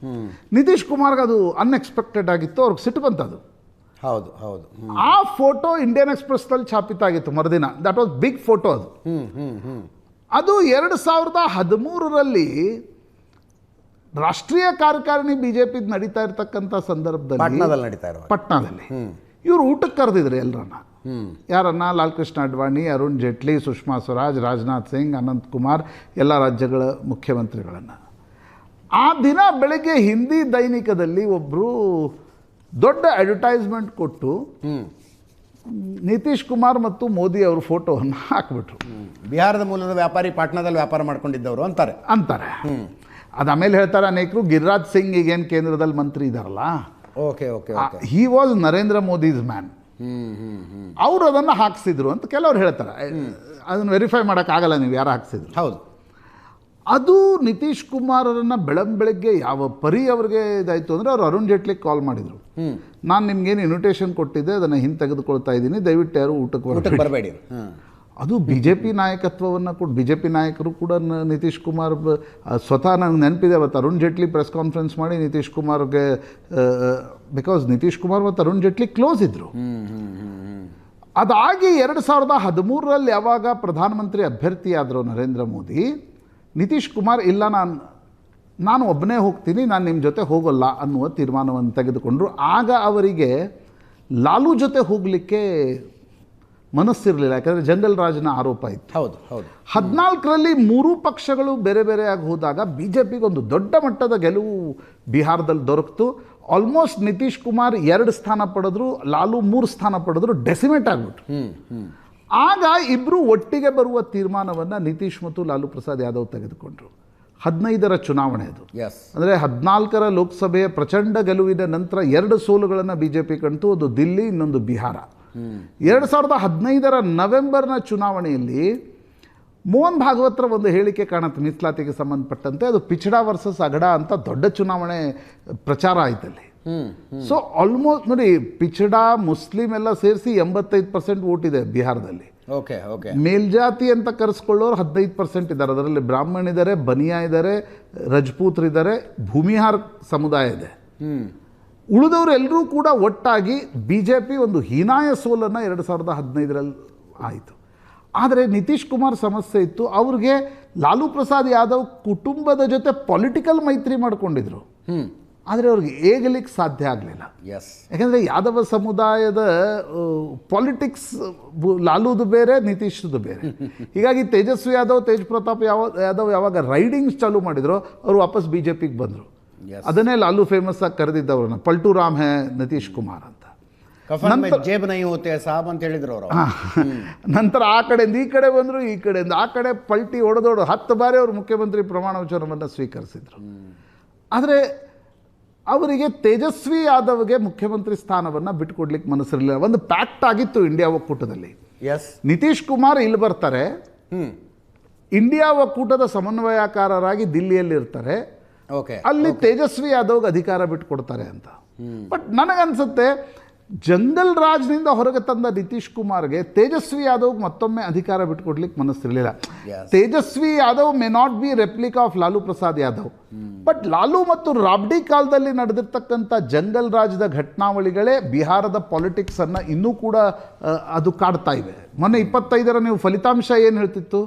ನಿತೀಶ್ ಕುಮಾರ್ಗೆ ಅದು ಅನ್ಎಕ್ಸ್ಪೆಕ್ಟೆಡ್ ಆಗಿತ್ತು, ಅವ್ರಿಗೆ ಸಿಟ್ಟು ಬಂತದು. ಹೌದು ಹೌದು. ಆ ಫೋಟೋ ಇಂಡಿಯನ್ ಎಕ್ಸ್‌ಪ್ರೆಸ್ನಲ್ಲಿ ಛಾಪಿತಾಗಿತ್ತು ಮರುದಿನ. ದಟ್ ವಾಸ್ ಬಿಗ್ ಫೋಟೋ ಅದು. ಅದು 2013ರಲ್ಲಿ ರಾಷ್ಟ್ರೀಯ ಕಾರ್ಯಕಾರಿಣಿ ಬಿಜೆಪಿ ನಡೀತಾ ಇರ್ತಕ್ಕಂಥ ಸಂದರ್ಭದಲ್ಲಿ ಪಾಟ್ನಾದಲ್ಲಿ ನಡೀತಾ ಇರುವ ಪಟ್ನಾದಲ್ಲಿ ಇವರು ಊಟಕ್ಕೆ ಕರೆದಿದ್ರು ಎಲ್ಲರನ್ನ. ಯಾರನ್ನ? ಲಾಲ್ ಕೃಷ್ಣ ಅಡ್ವಾಣಿ, ಅರುಣ್ ಜೇಟ್ಲಿ, ಸುಷ್ಮಾ ಸ್ವರಾಜ್, ರಾಜನಾಥ್ ಸಿಂಗ್, ಅನಂತ್ ಕುಮಾರ್, ಎಲ್ಲ ರಾಜ್ಯಗಳ ಮುಖ್ಯಮಂತ್ರಿಗಳನ್ನು. ಆ ದಿನ ಬೆಳಗ್ಗೆ ಹಿಂದಿ ದೈನಿಕದಲ್ಲಿ ಒಬ್ಬರು ದೊಡ್ಡ ಅಡ್ವರ್ಟೈಸ್ಮೆಂಟ್ ಕೊಟ್ಟು ನಿತೀಶ್ ಕುಮಾರ್ ಮತ್ತು ಮೋದಿ ಅವ್ರ ಫೋಟೋವನ್ನು ಹಾಕ್ಬಿಟ್ರು. ಬಿಹಾರದ ಮೂಲದ ವ್ಯಾಪಾರಿ ಪಾಟ್ನಾದಲ್ಲಿ ವ್ಯಾಪಾರ ಮಾಡ್ಕೊಂಡಿದ್ದವರು ಅಂತಾರೆ. ಅದು ಆಮೇಲೆ ಹೇಳ್ತಾರೆ ಅನೇಕರು, ಗಿರಿರಾಜ್ ಸಿಂಗ್ ಈಗೇನು ಕೇಂದ್ರದಲ್ಲಿ ಮಂತ್ರಿ ಇದ್ದಾರಲ್ಲ, okay okay he was Narendra Modi's man, ಅವರು ಅದನ್ನು ಹಾಕ್ಸಿದ್ರು ಅಂತ ಕೆಲವ್ರು ಹೇಳ್ತಾರೆ. ಅದನ್ನು ವೆರಿಫೈ ಮಾಡೋಕ್ಕಾಗಲ್ಲ ನೀವು ಯಾರು ಹಾಕ್ಸಿದ್ರು. ಹೌದು. ಅದು ನಿತೀಶ್ ಕುಮಾರರನ್ನು ಬೆಳಗ್ಗೆ ಯಾವ ಪರಿ ಅವ್ರಿಗೆ ಇದಾಯಿತು ಅಂದರೆ, ಅವರು ಅರುಣ್ ಜೇಟ್ಲಿಗೆ ಕಾಲ್ ಮಾಡಿದರು. ನಾನು ನಿಮ್ಗೇನು ಇನ್ವಿಟೇಷನ್ ಕೊಟ್ಟಿದ್ದೆ ಅದನ್ನು ಹಿಂತೆಗೆದುಕೊಳ್ತಾ ಇದ್ದೀನಿ, ದಯವಿಟ್ಟು ಯಾರು ಊಟಕ್ಕೆ ಬರಬೇಡಿ. ಅದು ಬಿ ಜೆ ಪಿ ನಾಯಕತ್ವವನ್ನು ಕೂಡ, ಬಿ ಜೆ ಪಿ ನಾಯಕರು ಕೂಡ ನಿತೀಶ್ ಕುಮಾರ್ ಸ್ವತಃ ನನಗೆ ನೆನಪಿದೆ ಅವತ್ತು ಅರುಣ್ ಜೇಟ್ಲಿ ಪ್ರೆಸ್ ಕಾನ್ಫರೆನ್ಸ್ ಮಾಡಿ ನಿತೀಶ್ ಕುಮಾರ್ಗೆ, ಬಿಕಾಸ್ ನಿತೀಶ್ ಕುಮಾರ್ ಮತ್ತು ಅರುಣ್ ಜೇಟ್ಲಿ ಕ್ಲೋಸ್ ಇದ್ದರು. ಅದಾಗಿ 2013ರಲ್ಲಿ ಯಾವಾಗ ಪ್ರಧಾನಮಂತ್ರಿ ಅಭ್ಯರ್ಥಿಯಾದರು ನರೇಂದ್ರ ಮೋದಿ, ನಿತೀಶ್ ಕುಮಾರ್ ಇಲ್ಲ ನಾನು ಒಬ್ಬನೇ ಹೋಗ್ತೀನಿ, ನಾನು ನಿಮ್ಮ ಜೊತೆ ಹೋಗೋಲ್ಲ ಅನ್ನುವ ತೀರ್ಮಾನವನ್ನು ತೆಗೆದುಕೊಂಡರು. ಆಗ ಅವರಿಗೆ ಲಾಲು ಜೊತೆ ಹೋಗಲಿಕ್ಕೆ ಮನಸ್ಸಿರಲಿಲ್ಲ, ಯಾಕಂದರೆ ಜಂಗಲ್ ರಾಜ್ನ ಆರೋಪ ಇತ್ತು. ಹೌದು ಹೌದು. 14ರಲ್ಲಿ ಮೂರೂ ಪಕ್ಷಗಳು ಬೇರೆ ಬೇರೆಯಾಗಿ ಹೋದಾಗ ಬಿ ಜೆ ಪಿಗೆ ಒಂದು ದೊಡ್ಡ ಮಟ್ಟದ ಗೆಲುವು ಬಿಹಾರದಲ್ಲಿ ದೊರಕಿತು. ಆಲ್ಮೋಸ್ಟ್ ನಿತೀಶ್ ಕುಮಾರ್ 2 ಸ್ಥಾನ ಪಡೆದ್ರು, ಲಾಲು 3 ಸ್ಥಾನ ಪಡೆದ್ರು, ಡೆಸಿಮೇಟ್ ಆಗಿಬಿಟ್ರು. ಆಗ ಇಬ್ಬರು ಒಟ್ಟಿಗೆ ಬರುವ ತೀರ್ಮಾನವನ್ನು ನಿತೀಶ್ ಮತ್ತು ಲಾಲು ಪ್ರಸಾದ್ ಯಾದವ್ ತೆಗೆದುಕೊಂಡ್ರು. 15ರ ಚುನಾವಣೆ ಅದು. ಅಂದರೆ 14ರ ಲೋಕಸಭೆಯ ಪ್ರಚಂಡ ಗೆಲುವಿನ ನಂತರ 2 ಸೋಲುಗಳನ್ನು ಬಿ ಜೆ ಪಿ ಕಂಡು, ಒಂದು ದಿಲ್ಲಿ, ಇನ್ನೊಂದು ಬಿಹಾರ. 2015ರ ನವೆಂಬರ್ನ ಚುನಾವಣೆಯಲ್ಲಿ ಮೋಹನ್ ಭಾಗವತ್ರ ಒಂದು ಹೇಳಿಕೆ ಕಾಣುತ್ತೆ ಮೀಸಲಾತಿಗೆ ಸಂಬಂಧಪಟ್ಟಂತೆ. ಅದು ಪಿಛಡಾ ವರ್ಸಸ್ ಅಗಡ ಅಂತ ದೊಡ್ಡ ಚುನಾವಣೆ ಪ್ರಚಾರ ಆಯ್ತಲ್ಲಿ. ಸೊ ಆಲ್ಮೋಸ್ಟ್ ನೋಡಿ, ಪಿಛಡಾ ಮುಸ್ಲಿಂ ಎಲ್ಲ ಸೇರಿಸಿ 85% ವೋಟ್ ಇದೆ ಬಿಹಾರದಲ್ಲಿ. ಮೇಲ್ಜಾತಿ ಅಂತ ಕರೆಸ್ಕೊಳ್ಳೋರು 15% ಇದ್ದಾರೆ. ಅದರಲ್ಲಿ ಬ್ರಾಹ್ಮಣ ಇದ್ದಾರೆ, ಬನಿಯಾ ಇದ್ದಾರೆ, ರಜಪೂತ್ರಿದ್ದಾರೆ, ಭೂಮಿಹಾರ್ ಸಮುದಾಯ ಇದೆ. ಉಳಿದವರು ಎಲ್ಲರೂ ಕೂಡ ಒಟ್ಟಾಗಿ ಬಿ ಜೆ ಪಿ ಒಂದು ಹೀನಾಯ ಸೋಲನ್ನು 2015ರಲ್ಲಿ ಆಯಿತು. ಆದರೆ ನಿತೀಶ್ ಕುಮಾರ್ ಸಮಸ್ಯೆ ಇತ್ತು, ಅವ್ರಿಗೆ ಲಾಲು ಪ್ರಸಾದ್ ಯಾದವ್ ಕುಟುಂಬದ ಜೊತೆ ಪೊಲಿಟಿಕಲ್ ಮೈತ್ರಿ ಮಾಡಿಕೊಂಡಿದ್ರು. ಆದರೆ ಅವ್ರಿಗೆ ಏಗಲಿಕ್ಕೆ ಸಾಧ್ಯ ಆಗಲಿಲ್ಲ. ಯಾಕಂದರೆ ಯಾದವ ಸಮುದಾಯದ ಪಾಲಿಟಿಕ್ಸ್ ಲಾಲುದು ಬೇರೆ, ನಿತೀಶ್ದು ಬೇರೆ. ಹೀಗಾಗಿ ತೇಜಸ್ವಿ ಯಾದವ್, ತೇಜ್ ಪ್ರತಾಪ್ ಯಾದವ್ ಯಾವಾಗ ರೈಡಿಂಗ್ಸ್ ಚಾಲೂ ಮಾಡಿದ್ರು, ಅವರು ವಾಪಸ್ ಬಿ ಜೆ ಪಿಗೆ ಬಂದರು. ಅದನ್ನೇ ಲಾಲು ಫೇಮಸ್ ಆಗಿ ಕರೆದಿದ್ದವ್ರನ್ನ, ಪಲ್ಟು ರಾಮ್ ಹೇ ನಿತೀಶ್ ಕುಮಾರ್ ಅಂತ. ನಂತರ ಆ ಕಡೆಯಿಂದ ಈ ಕಡೆ ಬಂದರು, ಈ ಕಡೆಯಿಂದ ಆ ಕಡೆ ಪಲ್ಟಿ ಹೊಡೆದೋಡು 10 ಬಾರಿ ಅವರು ಮುಖ್ಯಮಂತ್ರಿ ಪ್ರಮಾಣ ವಚನವನ್ನು ಸ್ವೀಕರಿಸಿದರು. ಆದರೆ ಅವರಿಗೆ ತೇಜಸ್ವಿ ಯಾದವ್ಗೆ ಮುಖ್ಯಮಂತ್ರಿ ಸ್ಥಾನವನ್ನು ಬಿಟ್ಟುಕೊಡ್ಲಿಕ್ಕೆ ಮನಸ್ಸಿರಲಿಲ್ಲ. ಒಂದು ಪ್ಯಾಕ್ಟ್ ಆಗಿತ್ತು ಇಂಡಿಯಾ ಒಕ್ಕೂಟದಲ್ಲಿ. ನಿತೀಶ್ ಕುಮಾರ್ ಇಲ್ಲಿ ಬರ್ತಾರೆ, ಇಂಡಿಯಾ ಒಕ್ಕೂಟದ ಸಮನ್ವಯಕಾರರಾಗಿ ದಿಲ್ಲಿಯಲ್ಲಿರ್ತಾರೆ, ಅಲ್ಲಿ ತೇಜಸ್ವಿ ಯಾದವ್ಗೆ ಅಧಿಕಾರ ಬಿಟ್ಟುಕೊಡ್ತಾರೆ ಅಂತ. ಬಟ್ ನನಗನ್ಸುತ್ತೆ ಜಂಗಲ್ ರಾಜ್ನಿಂದ ಹೊರಗೆ ತಂದ ನಿತೀಶ್ ಕುಮಾರ್ಗೆ ತೇಜಸ್ವಿ ಯಾದವ್ಗೆ ಮತ್ತೊಮ್ಮೆ ಅಧಿಕಾರ ಬಿಟ್ಟುಕೊಡ್ಲಿಕ್ಕೆ ಮನಸ್ಸಿರಲಿಲ್ಲ. Tejashwi Yadav may not be replica of Lalu Prasad Yadav, but Lalu ಮತ್ತು ರಾಬ್ಡಿ ಕಾಲದಲ್ಲಿ ನಡೆದಿರ್ತಕ್ಕಂಥ ಜಂಗಲ್ ರಾಜ್ಯದ ಘಟನಾವಳಿಗಳೇ ಬಿಹಾರದ ಪಾಲಿಟಿಕ್ಸನ್ನು ಇನ್ನೂ ಕೂಡ ಅದು ಕಾಡ್ತಾ ಇವೆ. ಮೊನ್ನೆ 25ರ ನೀವು ಫಲಿತಾಂಶ ಏನು ಹೇಳ್ತಿತ್ತು,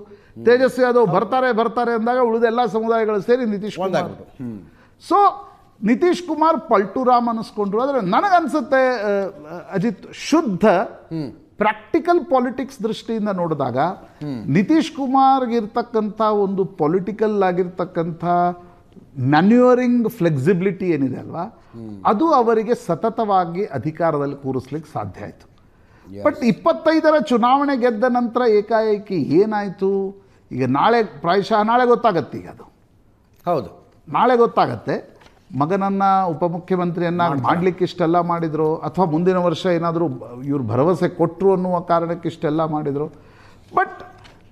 ತೇಜಸ್ವಿ ಯಾದವ್ ಬರ್ತಾರೆ ಅಂದಾಗ ಉಳಿದ ಎಲ್ಲ ಸಮುದಾಯಗಳು ಸೇರಿ ನಿತೀಶ್ ಕುಮಾರ್. ಸೊ ನಿತೀಶ್ ಕುಮಾರ್ ಪಲ್ಟುರಾಮ್ ಅನ್ನಿಸ್ಕೊಂಡ್ರು. ಆದರೆ ನನಗನ್ಸುತ್ತೆ ಅಜಿತ್, ಶುದ್ಧ ಪ್ರಾಕ್ಟಿಕಲ್ ಪಾಲಿಟಿಕ್ಸ್ ದೃಷ್ಟಿಯಿಂದ ನೋಡಿದಾಗ ನಿತೀಶ್ ಕುಮಾರ್ಗಿರ್ತಕ್ಕಂಥ ಒಂದು ಪೊಲಿಟಿಕಲ್ ಆಗಿರ್ತಕ್ಕಂಥ ಮ್ಯಾನ್ಯೂವರಿಂಗ್ ಫ್ಲೆಕ್ಸಿಬಿಲಿಟಿ ಏನಿದೆ ಅಲ್ವಾ, ಅದು ಅವರಿಗೆ ಸತತವಾಗಿ ಅಧಿಕಾರದಲ್ಲಿ ಕೂರಿಸ್ಲಿಕ್ಕೆ ಸಾಧ್ಯ ಆಯಿತು. ಬಟ್ 25ರ ಚುನಾವಣೆ ಗೆದ್ದ ನಂತರ ಏಕಾಏಕಿ ಏನಾಯಿತು, ಈಗ ಪ್ರಾಯಶಃ ನಾಳೆ ಗೊತ್ತಾಗತ್ತೆ. ಈಗ ಅದು ಹೌದು, ನಾಳೆ ಗೊತ್ತಾಗತ್ತೆ. ಮಗನನ್ನು ಉಪಮುಖ್ಯಮಂತ್ರಿಯನ್ನಾಗಿ ಮಾಡಲಿಕ್ಕೆ ಇಷ್ಟೆಲ್ಲ ಮಾಡಿದರು, ಅಥವಾ ಮುಂದಿನ ವರ್ಷ ಏನಾದರೂ ಇವರು ಭರವಸೆ ಕೊಟ್ಟರು ಅನ್ನುವ ಕಾರಣಕ್ಕೆ ಇಷ್ಟೆಲ್ಲ ಮಾಡಿದರು. ಬಟ್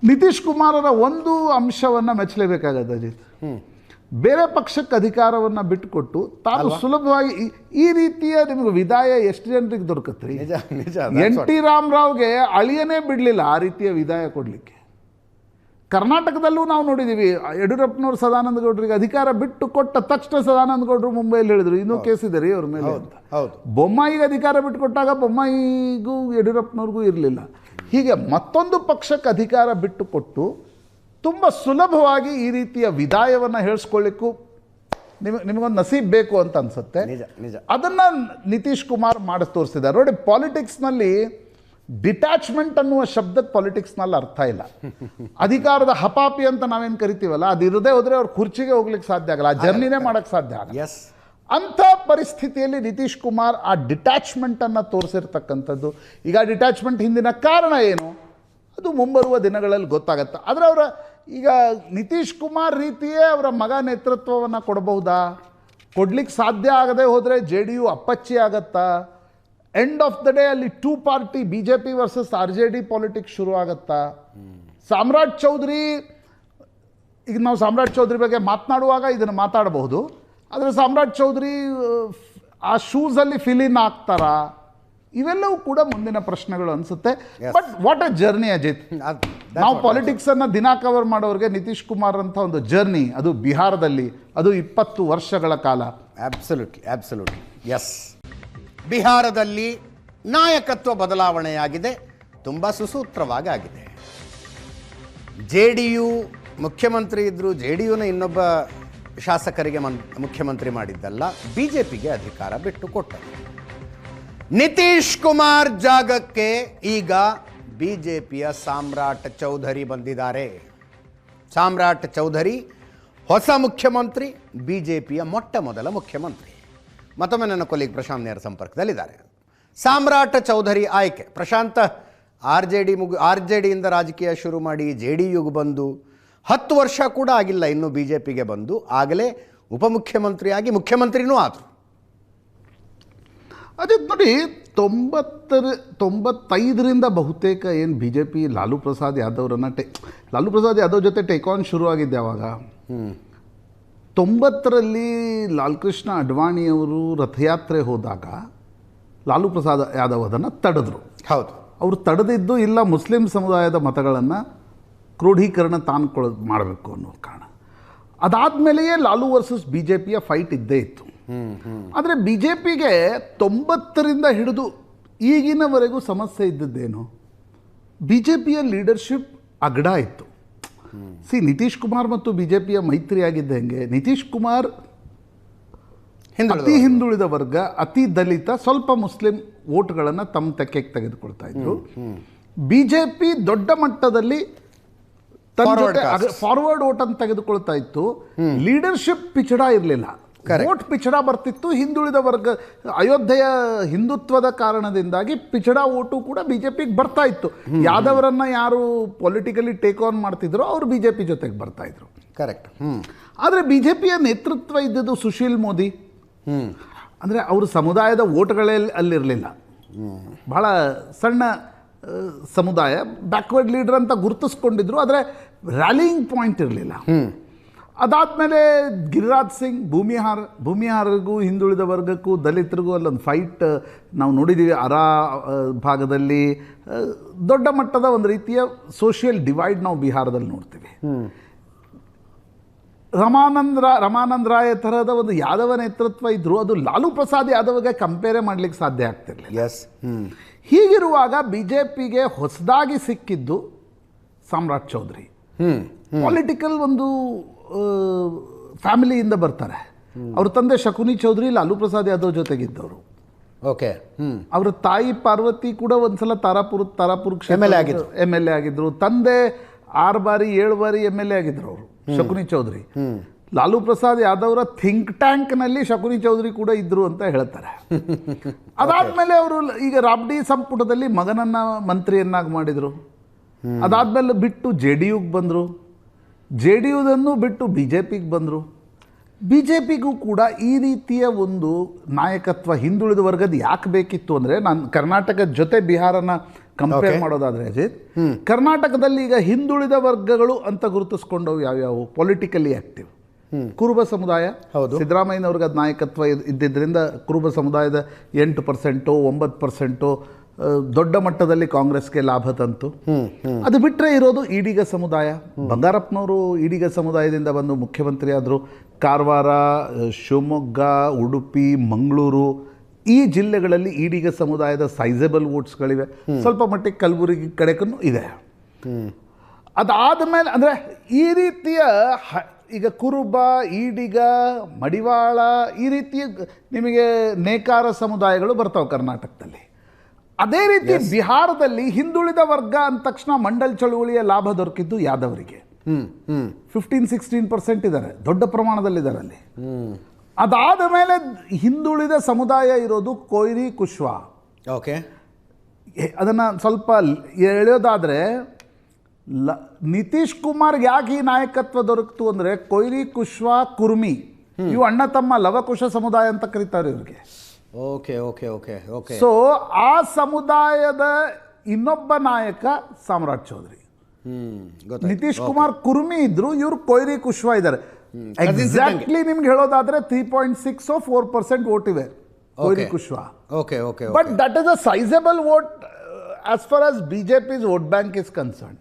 ನಿತೀಶ್ ಕುಮಾರರ ಒಂದು ಅಂಶವನ್ನು ಮೆಚ್ಚಲೇಬೇಕಾಗತ್ತೆ ಅಜಿತ್, ಬೇರೆ ಪಕ್ಷಕ್ಕೆ ಅಧಿಕಾರವನ್ನು ಬಿಟ್ಟುಕೊಟ್ಟು ತಾನು ಸುಲಭವಾಗಿ ಈ ರೀತಿಯ ನಿಮಗೆ ವಿದಾಯ ಎಷ್ಟು ಜನರಿಗೆ ದೊರಕತ್ರಿ. ಎನ್ ಟಿ ರಾಮರಾವ್ಗೆ ಅಳಿಯನೇ ಬಿಡಲಿಲ್ಲ ಆ ರೀತಿಯ ವಿದಾಯ ಕೊಡಲಿಕ್ಕೆ. ಕರ್ನಾಟಕದಲ್ಲೂ ನಾವು ನೋಡಿದ್ದೀವಿ. ಯಡಿಯೂರಪ್ಪನವರು ಸದಾನಂದ ಗೌಡರಿಗೆ ಅಧಿಕಾರ ಬಿಟ್ಟು ಕೊಟ್ಟ ತಕ್ಷಣ ಸದಾನಂದ ಗೌಡರು ಮುಂಬೈಯಲ್ಲಿ ಹೇಳಿದ್ರು ಇನ್ನೂ ಕೇಸ್ ಇದೆ ರೀ ಅವ್ರ ಮೇಲೆ ಅಂತ. ಹೌದು. ಬೊಮ್ಮಾಯಿಗೆ ಅಧಿಕಾರ ಬಿಟ್ಟು ಕೊಟ್ಟಾಗ ಬೊಮ್ಮಾಯಿಗೂ ಯಡಿಯೂರಪ್ಪನವ್ರಿಗೂ ಇರಲಿಲ್ಲ. ಹೀಗೆ ಮತ್ತೊಂದು ಪಕ್ಷಕ್ಕೆ ಅಧಿಕಾರ ಬಿಟ್ಟು ಕೊಟ್ಟು ತುಂಬ ಸುಲಭವಾಗಿ ಈ ರೀತಿಯ ವಿದಾಯವನ್ನು ಹೇಳಿಸ್ಕೊಳ್ಳಿಕ್ಕೂ ನಿಮಗೊಂದು ನಸೀಬ್ ಬೇಕು ಅಂತ ಅನ್ಸುತ್ತೆ. ನಿಜ ನಿಜ. ಅದನ್ನು ನಿತೀಶ್ ಕುಮಾರ್ ಮಾಡಿ ತೋರಿಸಿದ್ದಾರೆ. ನೋಡಿ, ಪಾಲಿಟಿಕ್ಸ್ನಲ್ಲಿ ಡಿಟ್ಯಾಚ್ಮೆಂಟ್ ಅನ್ನುವ ಶಬ್ದಕ್ಕೆ ಪಾಲಿಟಿಕ್ಸ್ನಲ್ಲಿ ಅರ್ಥ ಇಲ್ಲ. ಅಧಿಕಾರದ ಹಪಾಪಿ ಅಂತ ನಾವೇನು ಕರಿತೀವಲ್ಲ, ಅದು ಇರದೇ ಹೋದರೆ ಅವ್ರ ಕುರ್ಚಿಗೆ ಹೋಗ್ಲಿಕ್ಕೆ ಸಾಧ್ಯ ಆಗಲ್ಲ, ಆ ಜರ್ನಿನೇ ಮಾಡೋಕ್ಕೆ ಸಾಧ್ಯ ಆಗಲ್ಲ. ಎಸ್. ಅಂಥ ಪರಿಸ್ಥಿತಿಯಲ್ಲಿ ನಿತೀಶ್ ಕುಮಾರ್ ಆ ಡಿಟ್ಯಾಚ್ಮೆಂಟನ್ನು ತೋರಿಸಿರ್ತಕ್ಕಂಥದ್ದು. ಈಗ ಡಿಟ್ಯಾಚ್ಮೆಂಟ್ ಹಿಂದಿನ ಕಾರಣ ಏನು ಅದು ಮುಂಬರುವ ದಿನಗಳಲ್ಲಿ ಗೊತ್ತಾಗತ್ತೆ. ಆದರೆ ಅವರ ಈಗ ನಿತೀಶ್ ಕುಮಾರ್ ರೀತಿಯೇ ಅವರ ಮಗ ನೇತೃತ್ವವನ್ನು ಕೊಡಬಹುದಾ? ಕೊಡ್ಲಿಕ್ಕೆ ಸಾಧ್ಯ ಆಗದೆ ಹೋದರೆ JDU ಅಪ್ಪಚ್ಚಿ ಆಗತ್ತಾ? ಎಂಡ್ ಆಫ್ ದ ಡೇ ಅಲ್ಲಿ 2 party BJP versus RJD politics ಶುರು ಆಗತ್ತಾ? ಸಾಮ್ರಾಟ್ ಚೌಧರಿ, ಈಗ ನಾವು ಸಾಮ್ರಾಟ್ ಚೌಧರಿ ಬಗ್ಗೆ ಮಾತನಾಡುವಾಗ ಇದನ್ನು ಮಾತಾಡಬಹುದು, ಆದರೆ ಸಾಮ್ರಾಟ್ ಚೌಧರಿ ಆ ಶೂಸಲ್ಲಿ ಫಿಲಿನ್ ಆಗ್ತಾರಾ? ಇವೆಲ್ಲವೂ ಕೂಡ ಮುಂದಿನ ಪ್ರಶ್ನೆಗಳು ಅನಿಸುತ್ತೆ. But what a journey Ajit. ನಾವು ಪಾಲಿಟಿಕ್ಸನ್ನು ದಿನ ಕವರ್ ಮಾಡೋರಿಗೆ ನಿತೀಶ್ ಕುಮಾರ್ ಅಂತ ಒಂದು ಜರ್ನಿ, ಅದು ಬಿಹಾರದಲ್ಲಿ, ಅದು 20 ವರ್ಷಗಳ ಕಾಲ. Absolutely yes. ಬಿಹಾರದಲ್ಲಿ ನಾಯಕತ್ವ ಬದಲಾವಣೆಯಾಗಿದೆ, ತುಂಬ ಸುಸೂತ್ರವಾಗಿ ಆಗಿದೆ. JDU ಮುಖ್ಯಮಂತ್ರಿ ಇದ್ದರು, JDUನ ಇನ್ನೊಬ್ಬ ಶಾಸಕರಿಗೆ ಮುಖ್ಯಮಂತ್ರಿ ಮಾಡಿದ್ದಲ್ಲ, BJPಗೆ ಅಧಿಕಾರ ಬಿಟ್ಟು ಕೊಟ್ಟರು. ನಿತೀಶ್ ಕುಮಾರ್ ಜಾಗಕ್ಕೆ ಈಗ BJPಯ ಸಾಮ್ರಾಟ್ ಚೌಧರಿ ಬಂದಿದ್ದಾರೆ. ಸಾಮ್ರಾಟ್ ಚೌಧರಿ ಹೊಸ ಮುಖ್ಯಮಂತ್ರಿ, BJPಯ ಮೊಟ್ಟ ಮೊದಲ ಮುಖ್ಯಮಂತ್ರಿ. ಮತ್ತೊಮ್ಮೆ ನನ್ನ ಕೊಲೀಗ್ ಪ್ರಶಾಂತ್ ನೇರ ಸಂಪರ್ಕದಲ್ಲಿದ್ದಾರೆ. ಸಾಮ್ರಾಟ್ ಚೌಧರಿ ಆಯ್ಕೆ. ಪ್ರಶಾಂತ್ RJDಯಿಂದ ರಾಜಕೀಯ ಶುರು ಮಾಡಿ JDUಗೆ ಬಂದು 10 ವರ್ಷ ಕೂಡ ಆಗಿಲ್ಲ ಇನ್ನು BJPಗೆ ಬಂದು, ಆಗಲೇ ಉಪಮುಖ್ಯಮಂತ್ರಿಯಾಗಿ ಮುಖ್ಯಮಂತ್ರಿನೂ ಆದರು. ಅದೇ ನೋಡಿ, 95ರಿಂದ ಬಹುತೇಕ ಏನು BJP ಲಾಲು ಪ್ರಸಾದ್ ಯಾದವ್ ಜೊತೆ ಟೇಕ್ ಆನ್ ಶುರುವಾಗಿದ್ದೆ ಆವಾಗ. 90ರಲ್ಲಿ ಲಾಲ್ ಕೃಷ್ಣ ಅಡ್ವಾಣಿಯವರು ರಥಯಾತ್ರೆ ಹೋದಾಗ ಲಾಲು ಪ್ರಸಾದ್ ಯಾದವ್ ಅದನ್ನು ತಡೆದ್ರು. ಹೌದು, ಅವರು ತಡೆದಿದ್ದು ಇಲ್ಲ ಮುಸ್ಲಿಂ ಸಮುದಾಯದ ಮತಗಳನ್ನು ಕ್ರೋಢೀಕರಣ ಮಾಡಬೇಕು ಅನ್ನೋ ಕಾರಣ. ಅದಾದಮೇಲೆಯೇ ಲಾಲು ವರ್ಸಸ್ BJPಯ ಫೈಟ್ ಇದ್ದೇ ಇತ್ತು. ಆದರೆ BJPಗೆ 90ರಿಂದ ಹಿಡಿದು ಈಗಿನವರೆಗೂ ಸಮಸ್ಯೆ ಇದ್ದದ್ದೇನು, BJPಯ ಲೀಡರ್ಶಿಪ್ ಅಗಡ ಇತ್ತು. ನಿತೀಶ್ ಕುಮಾರ್ ಮತ್ತು BJPಯ ಮೈತ್ರಿ ಆಗಿದ್ದ ಹೆಂಗೆ, ನಿತೀಶ್ ಕುಮಾರ್ ಅತಿ ಹಿಂದುಳಿದ ವರ್ಗ, ಅತಿ ದಲಿತ, ಸ್ವಲ್ಪ ಮುಸ್ಲಿಂ ವೋಟ್ಗಳನ್ನು ತಮ್ಮ ತೆಕ್ಕೆಗೆ ತೆಗೆದುಕೊಳ್ತಾ ಇದ್ರು. BJP ದೊಡ್ಡ ಮಟ್ಟದಲ್ಲಿ ಫಾರ್ವರ್ಡ್ ವೋಟ್ ಅಂತ ತೆಗೆದುಕೊಳ್ತಾ ಇತ್ತು. ಲೀಡರ್ಶಿಪ್ ಪಿಚಡ ಇರಲಿಲ್ಲ, ವೋಟ್ ಪಿಚಡ ಬರ್ತಿತ್ತು. ಹಿಂದುಳಿದ ವರ್ಗ, ಅಯೋಧ್ಯೆಯ ಹಿಂದುತ್ವದ ಕಾರಣದಿಂದಾಗಿ ಪಿಚಡ ವೋಟು ಕೂಡ BJPಗೆ ಬರ್ತಾ ಇತ್ತು. ಯಾದವರನ್ನ ಯಾರು ಪೊಲಿಟಿಕಲಿ ಟೇಕ್ ಆನ್ ಮಾಡ್ತಿದ್ರು ಅವರು BJP ಜೊತೆಗೆ ಬರ್ತಾ ಇದ್ರು. ಕರೆಕ್ಟ್. ಆದರೆ BJPಯ ನೇತೃತ್ವ ಇದ್ದದ್ದು ಸುಶೀಲ್ ಮೋದಿ. ಅಂದರೆ ಅವರು ಸಮುದಾಯದ ವೋಟ್ಗಳೇ ಅಲ್ಲಿರಲಿಲ್ಲ, ಬಹಳ ಸಣ್ಣ ಸಮುದಾಯ, ಬ್ಯಾಕ್ವರ್ಡ್ ಲೀಡರ್ ಅಂತ ಗುರುತಿಸ್ಕೊಂಡಿದ್ರು, ಆದರೆ ರ್ಯಾಲಿಂಗ್ ಪಾಯಿಂಟ್ ಇರಲಿಲ್ಲ. ಅದಾದಮೇಲೆ ಗಿರಿರಾಜ್ ಸಿಂಗ್, ಭೂಮಿಹಾರಿಗೂ ಹಿಂದುಳಿದ ವರ್ಗಕ್ಕೂ ದಲಿತರಿಗೂ ಅಲ್ಲೊಂದು ಫೈಟ್ ನಾವು ನೋಡಿದ್ದೀವಿ. ಅರಾ ಭಾಗದಲ್ಲಿ ದೊಡ್ಡ ಮಟ್ಟದ ಒಂದು ರೀತಿಯ ಸೋಷಿಯಲ್ ಡಿವೈಡ್ ನಾವು ಬಿಹಾರದಲ್ಲಿ ನೋಡ್ತೀವಿ. ರಮಾನಂದ್ ರಾಯ್ ಥರದ ಒಂದು ಯಾದವ ನೇತೃತ್ವ ಇದ್ದರು, ಅದು ಲಾಲು ಪ್ರಸಾದ್ ಯಾದವ್ಗೆ ಕಂಪೇರೇ ಮಾಡಲಿಕ್ಕೆ ಸಾಧ್ಯ ಆಗ್ತಿರಲಿಲ್ಲ. ಹೀಗಿರುವಾಗ BJPಗೆ ಹೊಸದಾಗಿ ಸಿಕ್ಕಿದ್ದು ಸಾಮ್ರಾಟ್ ಚೌಧರಿ. ಪೊಲಿಟಿಕಲ್ ಒಂದು ಫ್ಯಾಮಿಲಿಯಿಂದ ಬರ್ತಾರೆ. ಅವ್ರ ತಂದೆ ಶಕುನಿ ಚೌಧರಿ ಲಾಲು ಪ್ರಸಾದ್ ಯಾದವ್ ಜೊತೆಗಿದ್ದವರು. ಓಕೆ. ಅವರ ತಾಯಿ ಪಾರ್ವತಿ ಕೂಡ ಒಂದ್ಸಲ ತಾರಾಪುರ MLA ಆಗಿದ್ರು. ತಂದೆ 6 ಬಾರಿ 7 ಬಾರಿ MLA ಆಗಿದ್ರು ಅವರು, ಶಕುನಿ ಚೌಧರಿ. ಲಾಲು ಪ್ರಸಾದ್ ಯಾದವ್ರ ಥಿಂಕ್ ಟ್ಯಾಂಕ್ನಲ್ಲಿ ಶಕುನಿ ಚೌಧರಿ ಕೂಡ ಇದ್ರು ಅಂತ ಹೇಳ್ತಾರೆ. ಅದಾದ್ಮೇಲೆ ಅವರು ಈಗ ರಾಬ್ಡಿ ಸಂಪುಟದಲ್ಲಿ ಮಗನನ್ನ ಮಂತ್ರಿಯನ್ನಾಗಿ ಮಾಡಿದರು. ಅದಾದ್ಮೇಲೆ ಬಿಟ್ಟು JDUಗೆ ಬಂದರು, JDUದನ್ನು ಬಿಟ್ಟು BJPಗೆ ಬಂದರು. BJPಗೂ ಕೂಡ ಈ ರೀತಿಯ ಒಂದು ನಾಯಕತ್ವ ಹಿಂದುಳಿದ ವರ್ಗದ ಯಾಕೆ ಬೇಕಿತ್ತು ಅಂದರೆ, ನಾನು ಕರ್ನಾಟಕದ ಜೊತೆ ಬಿಹಾರನ ಕಂಪೇರ್ ಮಾಡೋದಾದರೆ ಅಜಿತ್, ಕರ್ನಾಟಕದಲ್ಲಿ ಈಗ ಹಿಂದುಳಿದ ವರ್ಗಗಳು ಅಂತ ಗುರುತಿಸ್ಕೊಂಡವು ಯಾವ್ಯಾವು? ಪೊಲಿಟಿಕಲಿ ಆಕ್ಟಿವ್ ಕುರುಬ ಸಮುದಾಯ. ಸಿದ್ದರಾಮಯ್ಯನವ್ರಿಗೆ ಅದು ನಾಯಕತ್ವ ಇದ್ದಿದ್ದರಿಂದ ಕುರುಬ ಸಮುದಾಯದ 8%, 9% ದೊಡ್ಡ ಮಟ್ಟದಲ್ಲಿ ಕಾಂಗ್ರೆಸ್ಗೆ ಲಾಭ ತಂತು. ಅದು ಬಿಟ್ಟರೆ ಇರೋದು ಈಡಿಗ ಸಮುದಾಯ. ಬಂಗಾರಪ್ಪನವರು ಈಡಿಗ ಸಮುದಾಯದಿಂದ ಬಂದು ಮುಖ್ಯಮಂತ್ರಿ ಆದರು. ಕಾರವಾರ, ಶಿವಮೊಗ್ಗ, ಉಡುಪಿ, ಮಂಗಳೂರು ಈ ಜಿಲ್ಲೆಗಳಲ್ಲಿ ಈಡಿಗ ಸಮುದಾಯದ ಸೈಜಬಲ್ ವೋಟ್ಸ್ಗಳಿವೆ. ಸ್ವಲ್ಪ ಮಟ್ಟಿಗೆ ಕಲಬುರಗಿ ಕಡೆಗೂ ಇದೆ. ಅದಾದ ಮೇಲೆ ಅಂದರೆ ಈ ರೀತಿಯ ಈಗ ಕುರುಬ, ಈಡಿಗ, ಮಡಿವಾಳ ಈ ರೀತಿಯ ನಿಮಗೆ ನೇಕಾರ ಸಮುದಾಯಗಳು ಬರ್ತಾವೆ ಕರ್ನಾಟಕದಲ್ಲಿ. ಅದೇ ರೀತಿ ಬಿಹಾರದಲ್ಲಿ ಹಿಂದುಳಿದ ವರ್ಗ ಅಂದ ತಕ್ಷಣ ಮಂಡಲ್ ಚಳುವಳಿಯ ಲಾಭ ದೊರಕಿದ್ದು ಯಾದವರಿಗೆ. 15-16% ಇದ್ದಾರೆ, ದೊಡ್ಡ ಪ್ರಮಾಣದಲ್ಲಿದ್ದಾರೆ ಅಲ್ಲಿ. ಅದಾದ ಮೇಲೆ ಹಿಂದುಳಿದ ಸಮುದಾಯ ಇರೋದು ಕೊಯ್ರಿ ಕುಶ್ವಾ. ಓಕೆ, ಅದನ್ನು ಸ್ವಲ್ಪ ಎಳೆಯೋದಾದರೆ ನಿತೀಶ್ ಕುಮಾರ್ಗೆ ಯಾಕೆ ಈ ನಾಯಕತ್ವ ದೊರಕಿತು ಅಂದರೆ ಕೊಯ್ರಿ ಕುಶ್ವಾ, ಕುರ್ಮಿ ಇವು ಅಣ್ಣ ತಮ್ಮ ಲವಕುಶ ಸಮುದಾಯ ಅಂತ ಕರೀತಾರೆ ಇವ್ರಿಗೆ. Okay okay okay okay. So ಆ ಸಮುದಾಯದ ಇನ್ನೊಬ್ಬ ನಾಯಕ ಸಾಮ್ರಾಟ್ ಚೌಧರಿ. ನಿತೀಶ್ ಕುಮಾರ್ ಕುರ್ಮಿ ಇದ್ರು, ಇವರು ಕೊಯ್ರಿ ಕುಶ್ವಾ ಇದ್ದಾರೆ. ಎಕ್ಸಾಕ್ಟ್ಲಿ ನಿಮ್ಗೆ ಹೇಳೋದಾದ್ರೆ 3.6 or 4% ವೋಟ್ ಇವೆ Koeri Kushwaha. Okay okay. But that is a sizeable vote as far as BJP's vote bank is concern.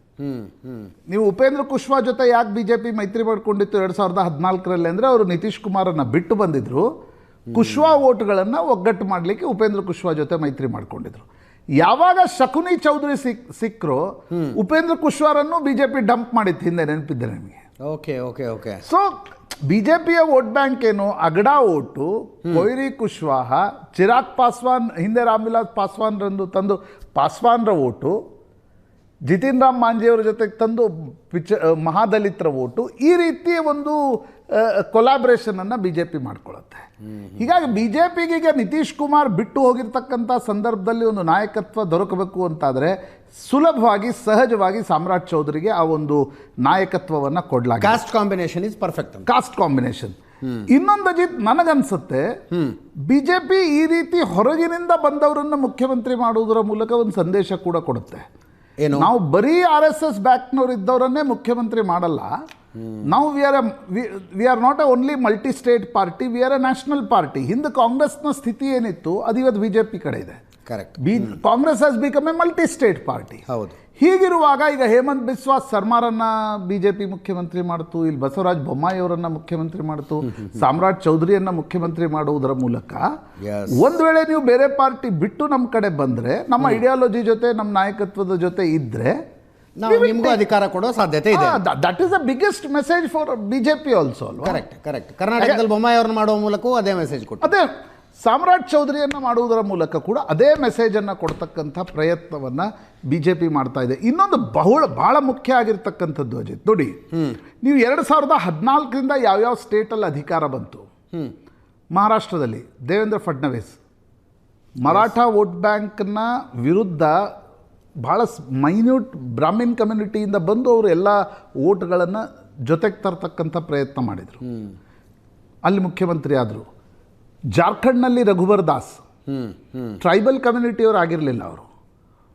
ನೀವು ಉಪೇಂದ್ರ ಕುಶ್ವಾ ಜೊತೆ ಯಾಕೆ ಬಿಜೆಪಿ ಮೈತ್ರಿ ಮಾಡ್ಕೊಂಡಿತ್ತು 2014ರಲ್ಲಿ ಅಂದರೆ ಅವರು ನಿತೀಶ್ ಕುಮಾರನ್ನ ಬಿಟ್ಟು ಬಂದಿದ್ರು. ಕುಶ್ವಾ ವೋಟ್ಗಳನ್ನು ಒಗ್ಗಟ್ಟು ಮಾಡಲಿಕ್ಕೆ ಉಪೇಂದ್ರ ಕುಶ್ವಾ ಜೊತೆ ಮೈತ್ರಿ ಮಾಡ್ಕೊಂಡಿದ್ರು. ಯಾವಾಗ ಶಕುನಿ ಚೌಧರಿ ಸಿಕ್ಕರು, ಉಪೇಂದ್ರ ಕುಶ್ವಾರನ್ನು ಬಿಜೆಪಿ ಡಂಪ್ ಮಾಡಿತ್ತು ಹಿಂದೆ, ನೆನಪಿದ್ದೆ ನಿಮಗೆ. Okay okay okay. ಸೊ ಬಿಜೆಪಿಯ ವೋಟ್ ಬ್ಯಾಂಕ್ ಏನು, ಅಗಡಾ ಓಟು, ಕೊಯ್ರಿ ಕುಶ್ವಾಹ, ಚಿರಾಗ್ ಪಾಸ್ವಾನ್, ಹಿಂದೆ ರಾಮ್ವಿಲಾಸ್ ಪಾಸ್ವಾನ್ರಂದು ತಂದು ಪಾಸ್ವಾನ್ರ ಓಟು, ಜಿತಿನ್ ರಾಮ್ ಮಾಂಜಿಯವರ ಜೊತೆಗೆ ತಂದು ಮಹಾದಲಿತರ ಓಟು, ಈ ರೀತಿಯ ಒಂದು ಕೊಲಾಬ್ರೇಷನನ್ನು ಬಿ ಜೆ ಪಿ ಮಾಡ್ಕೊಳ್ಳುತ್ತೆ. ಹೀಗಾಗಿ ಬಿ ಜೆ ಪಿಗೆ ಈಗ ನಿತೀಶ್ ಕುಮಾರ್ ಬಿಟ್ಟು ಹೋಗಿರ್ತಕ್ಕಂಥ ಸಂದರ್ಭದಲ್ಲಿ ಒಂದು ನಾಯಕತ್ವ ದೊರಕಬೇಕು ಅಂತಾದರೆ ಸುಲಭವಾಗಿ, ಸಹಜವಾಗಿ ಸಾಮ್ರಾಟ್ ಚೌಧರಿಗೆ ಆ ಒಂದು ನಾಯಕತ್ವವನ್ನು ಕೊಡಲಾಗಿದೆ. Cost combination is perfect. Cost combination. ಇನ್ನೊಂದು ಅಜಿತ್, ನನಗನ್ಸುತ್ತೆ ಬಿಜೆಪಿ ಈ ರೀತಿ ಹೊರಗಿನಿಂದ ಬಂದವರನ್ನು ಮುಖ್ಯಮಂತ್ರಿ ಮಾಡುವುದರ ಮೂಲಕ ಒಂದು ಸಂದೇಶ ಕೂಡ ಕೊಡುತ್ತೆ. ನಾವು ಬರೀ RSS ಬ್ಯಾಕ್ನವ್ರು ಇದ್ದವರನ್ನೇ ಮುಖ್ಯಮಂತ್ರಿ ಮಾಡಲ್ಲ. ನಾವು we are not A only multi state party, we are A national party. ಹಿಂದೆ ಕಾಂಗ್ರೆಸ್ನ ಸ್ಥಿತಿ ಏನಿತ್ತು ಅದು ಇವತ್ತು ಬಿಜೆಪಿ ಕಡೆ ಇದೆ. Correct. Congress has become A multi state party. ಹೌದು. ಹೀಗಿರುವಾಗ ಈಗ ಹೇಮಂತ್ ಬಿಸ್ವಾಸ್ ಸರ್ಮಾರನ್ನ ಬಿಜೆಪಿ ಮುಖ್ಯಮಂತ್ರಿ ಮಾಡ್ತು, ಇಲ್ಲಿ ಬಸವರಾಜ ಬೊಮ್ಮಾಯಿ ಅವರನ್ನ ಮುಖ್ಯಮಂತ್ರಿ ಮಾಡ್ತು, ಸಾಮ್ರಾಟ್ ಚೌಧರಿಯನ್ನ ಮುಖ್ಯಮಂತ್ರಿ ಮಾಡುವುದರ ಮೂಲಕ ಒಂದು ವೇಳೆ ನೀವು ಬೇರೆ ಪಾರ್ಟಿ ಬಿಟ್ಟು ನಮ್ಮ ಕಡೆ ಬಂದ್ರೆ, ನಮ್ಮ ಐಡಿಯಾಲಜಿ ಜೊತೆ, ನಮ್ಮ ನಾಯಕತ್ವದ ಜೊತೆ ಇದ್ರೆ ನಿಮಗೂ ಅಧಿಕಾರ ಕೊಡೋ ಸಾಧ್ಯತೆ ಇದೆ. That is the biggest message for BJP also ಅಲ್ವಾ. Correct correct. ಕರ್ನಾಟಕದಲ್ಲಿ ಬೊಮ್ಮಾಯಿ ಅವ್ರನ್ನ ಮಾಡುವ ಮೂಲಕವೂ ಅದೇ ಮೆಸೇಜ್ ಕೊಟ್ಟು, ಅದೇ ಸಾಮ್ರಾಟ್ ಚೌಧರಿಯನ್ನು ಮಾಡುವುದರ ಮೂಲಕ ಕೂಡ ಅದೇ ಮೆಸೇಜನ್ನು ಕೊಡ್ತಕ್ಕಂಥ ಪ್ರಯತ್ನವನ್ನು ಬಿ ಜೆ ಪಿ ಮಾಡ್ತಾ ಇದೆ. ಇನ್ನೊಂದು ಬಹಳ ಮುಖ್ಯ ಆಗಿರ್ತಕ್ಕಂಥದ್ದು ಅಜಿತ್, ನೋಡಿ, ನೀವು 2014ರಿಂದ ಯಾವ್ಯಾವ ಸ್ಟೇಟಲ್ಲಿ ಅಧಿಕಾರ ಬಂತು. ಮಹಾರಾಷ್ಟ್ರದಲ್ಲಿ ದೇವೇಂದ್ರ ಫಡ್ನವೀಸ್ ಮರಾಠ ವೋಟ್ ಬ್ಯಾಂಕ್ನ ವಿರುದ್ಧ ಭಾಳ ಮೈನ್ಯೂಟ್ ಬ್ರಾಹ್ಮಿನ್ ಕಮ್ಯುನಿಟಿಯಿಂದ ಬಂದು ಅವರು ಎಲ್ಲ ವೋಟ್ಗಳನ್ನು ಜೊತೆಗೆ ತರ್ತಕ್ಕಂಥ ಪ್ರಯತ್ನ ಮಾಡಿದರು. ಅಲ್ಲಿ ಮುಖ್ಯಮಂತ್ರಿ ಆದರು. ಜಾರ್ಖಂಡ್ನಲ್ಲಿ ರಘುವರ್ ದಾಸ್ ಟ್ರೈಬಲ್ ಕಮ್ಯುನಿಟಿಯವರು ಆಗಿರಲಿಲ್ಲ ಅವರು.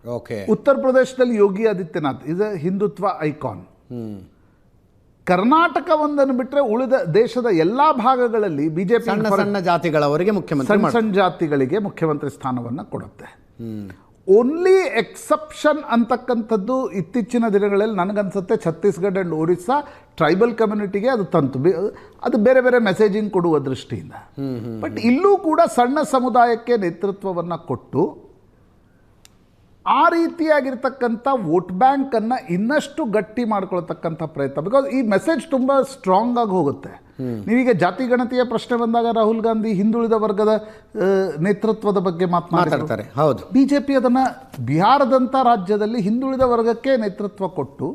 ಓಕೆ. ಉತ್ತರ ಪ್ರದೇಶದಲ್ಲಿ Yogi Adityanath is A Hindutva icon. Karnataka ಒಂದನ್ನು ಬಿಟ್ಟರೆ ಉಳಿದ ದೇಶದ ಎಲ್ಲಾ ಭಾಗಗಳಲ್ಲಿ ಬಿಜೆಪಿ ಸಣ್ಣ ಜಾತಿಗಳವರಿಗೆ ಮುಖ್ಯಮಂತ್ರಿ, ಸಣ್ಣ ಜಾತಿಗಳಿಗೆ ಮುಖ್ಯಮಂತ್ರಿ ಸ್ಥಾನವನ್ನು ಕೊಡುತ್ತೆ. ಓನ್ಲಿ ಎಕ್ಸೆಪ್ಷನ್ ಅಂತಕ್ಕಂಥದ್ದು ಇತ್ತೀಚಿನ ದಿನಗಳಲ್ಲಿ ನನಗನ್ಸುತ್ತೆ ಛತ್ತೀಸ್ಗಢ ಆ್ಯಂಡ್ ಒರಿಸ್ಸಾ ಟ್ರೈಬಲ್ ಕಮ್ಯುನಿಟಿಗೆ ಅದು ತಂತು. ಅದು ಬೇರೆ ಬೇರೆ ಮೆಸೇಜಿಂಗ್ ಕೊಡುವ ದೃಷ್ಟಿಯಿಂದ. ಬಟ್ ಇಲ್ಲೂ ಕೂಡ ಸಣ್ಣ ಸಮುದಾಯಕ್ಕೆ ನೇತೃತ್ವವನ್ನು ಕೊಟ್ಟು ಆ ರೀತಿಯಾಗಿರ್ತಕ್ಕಂಥ ವೋಟ್ ಬ್ಯಾಂಕನ್ನು ಇನ್ನಷ್ಟು ಗಟ್ಟಿ ಮಾಡ್ಕೊಳ್ತಕ್ಕಂಥ ಪ್ರಯತ್ನ. ಬಿಕಾಸ್ ಈ ಮೆಸೇಜ್ ತುಂಬ ಸ್ಟ್ರಾಂಗ್ ಆಗಿ ಹೋಗುತ್ತೆ. ನೀವೀಗ ಜಾತಿ ಗಣತಿಯ ಪ್ರಶ್ನೆ ಬಂದಾಗ ರಾಹುಲ್ ಗಾಂಧಿ ಹಿಂದುಳಿದ ವರ್ಗದ ನೇತೃತ್ವದ ಬಗ್ಗೆ ಮಾತನಾಡ್ತಾರೆ. ಹೌದು. ಬಿಜೆಪಿ ಅದನ್ನು ಬಿಹಾರದಂಥ ರಾಜ್ಯದಲ್ಲಿ ಹಿಂದುಳಿದ ವರ್ಗಕ್ಕೆ ನೇತೃತ್ವ ಕೊಟ್ಟು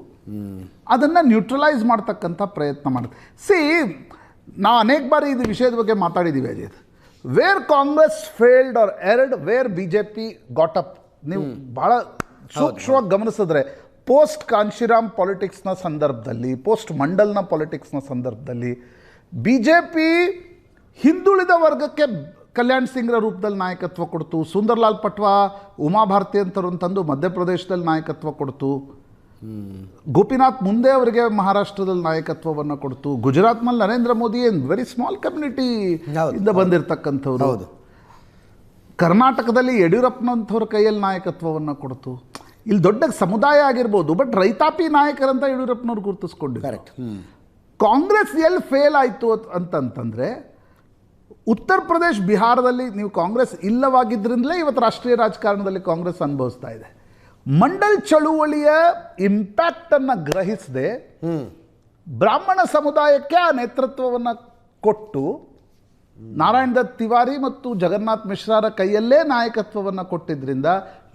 ಅದನ್ನು ನ್ಯೂಟ್ರಲೈಸ್ ಮಾಡ್ತಕ್ಕಂಥ ಪ್ರಯತ್ನ ಮಾಡುತ್ತೆ. ನಾವು ಅನೇಕ ಬಾರಿ ಇದು ವಿಷಯದ ಬಗ್ಗೆ ಮಾತಾಡಿದ್ದೀವಿ Ajit. Where Congress failed or erred, where BJP got up. ನೀವು ಬಹಳ ಸೂಕ್ಷ್ಮವಾಗಿ ಗಮನಿಸಿದ್ರೆ ಪೋಸ್ಟ್ ಕಾಂಶಿರಾಮ್ ಪಾಲಿಟಿಕ್ಸ್ನ ಸಂದರ್ಭದಲ್ಲಿ, ಪೋಸ್ಟ್ ಮಂಡಲ್ನ ಪಾಲಿಟಿಕ್ಸ್ನ ಸಂದರ್ಭದಲ್ಲಿ ಬಿಜೆಪಿ ಹಿಂದುಳಿದ ವರ್ಗಕ್ಕೆ ಕಲ್ಯಾಣ್ ಸಿಂಗ್ರ ರೂಪದಲ್ಲಿ ನಾಯಕತ್ವ ಕೊಡ್ತು. ಸುಂದರ್ಲಾಲ್ ಪಟ್ವಾ, ಉಮಾ ಭಾರತಿ ಅಂತರನ್ನು ತಂದು ಮಧ್ಯಪ್ರದೇಶದಲ್ಲಿ ನಾಯಕತ್ವ ಕೊಡ್ತು. ಗೋಪಿನಾಥ್ ಮುಂದೆ ಅವರಿಗೆ ಮಹಾರಾಷ್ಟ್ರದಲ್ಲಿ ನಾಯಕತ್ವವನ್ನು ಕೊಡ್ತು. ಗುಜರಾತ್ನಲ್ಲಿ Narendra Modi very small community ಇಂದ ಬಂದಿರತಕ್ಕಂಥವ್ರು. ಕರ್ನಾಟಕದಲ್ಲಿ ಯಡಿಯೂರಪ್ಪನಂಥವ್ರ ಕೈಯಲ್ಲಿ ನಾಯಕತ್ವವನ್ನು ಕೊಡ್ತು. ಇಲ್ಲಿ ದೊಡ್ಡ ಸಮುದಾಯ ಆಗಿರ್ಬೋದು, ಬಟ್ ರೈತಾಪಿ ನಾಯಕರಂತ ಯಡಿಯೂರಪ್ಪನವ್ರು ಗುರುತಿಸ್ಕೊಂಡಿದ್ದಾರೆ. ಕರೆಕ್ಟ್. ಕಾಂಗ್ರೆಸ್ ಎಲ್ಲಿ ಫೇಲ್ ಆಯಿತು ಅಂತಂತಂದರೆ, ಉತ್ತರ ಪ್ರದೇಶ್ ಬಿಹಾರದಲ್ಲಿ ನೀವು ಕಾಂಗ್ರೆಸ್ ಇಲ್ಲವಾಗಿದ್ದರಿಂದಲೇ ಇವತ್ತು ರಾಷ್ಟ್ರೀಯ ರಾಜಕಾರಣದಲ್ಲಿ ಕಾಂಗ್ರೆಸ್ ಅನುಭವಿಸ್ತಾ ಇದೆ. ಮಂಡಲ್ ಚಳುವಳಿಯ ಇಂಪ್ಯಾಕ್ಟನ್ನು ಗ್ರಹಿಸದೆ ಬ್ರಾಹ್ಮಣ ಸಮುದಾಯಕ್ಕೆ ಆ ನೇತೃತ್ವವನ್ನು ಕೊಟ್ಟು ನಾರಾಯಣ್ ದತ್ ತಿವಾರಿ ಮತ್ತು ಜಗನ್ನಾಥ್ ಮಿಶ್ರಾರ ಕೈಯಲ್ಲೇ ನಾಯಕತ್ವವನ್ನು ಕೊಟ್ಟಿದ್ದರಿಂದ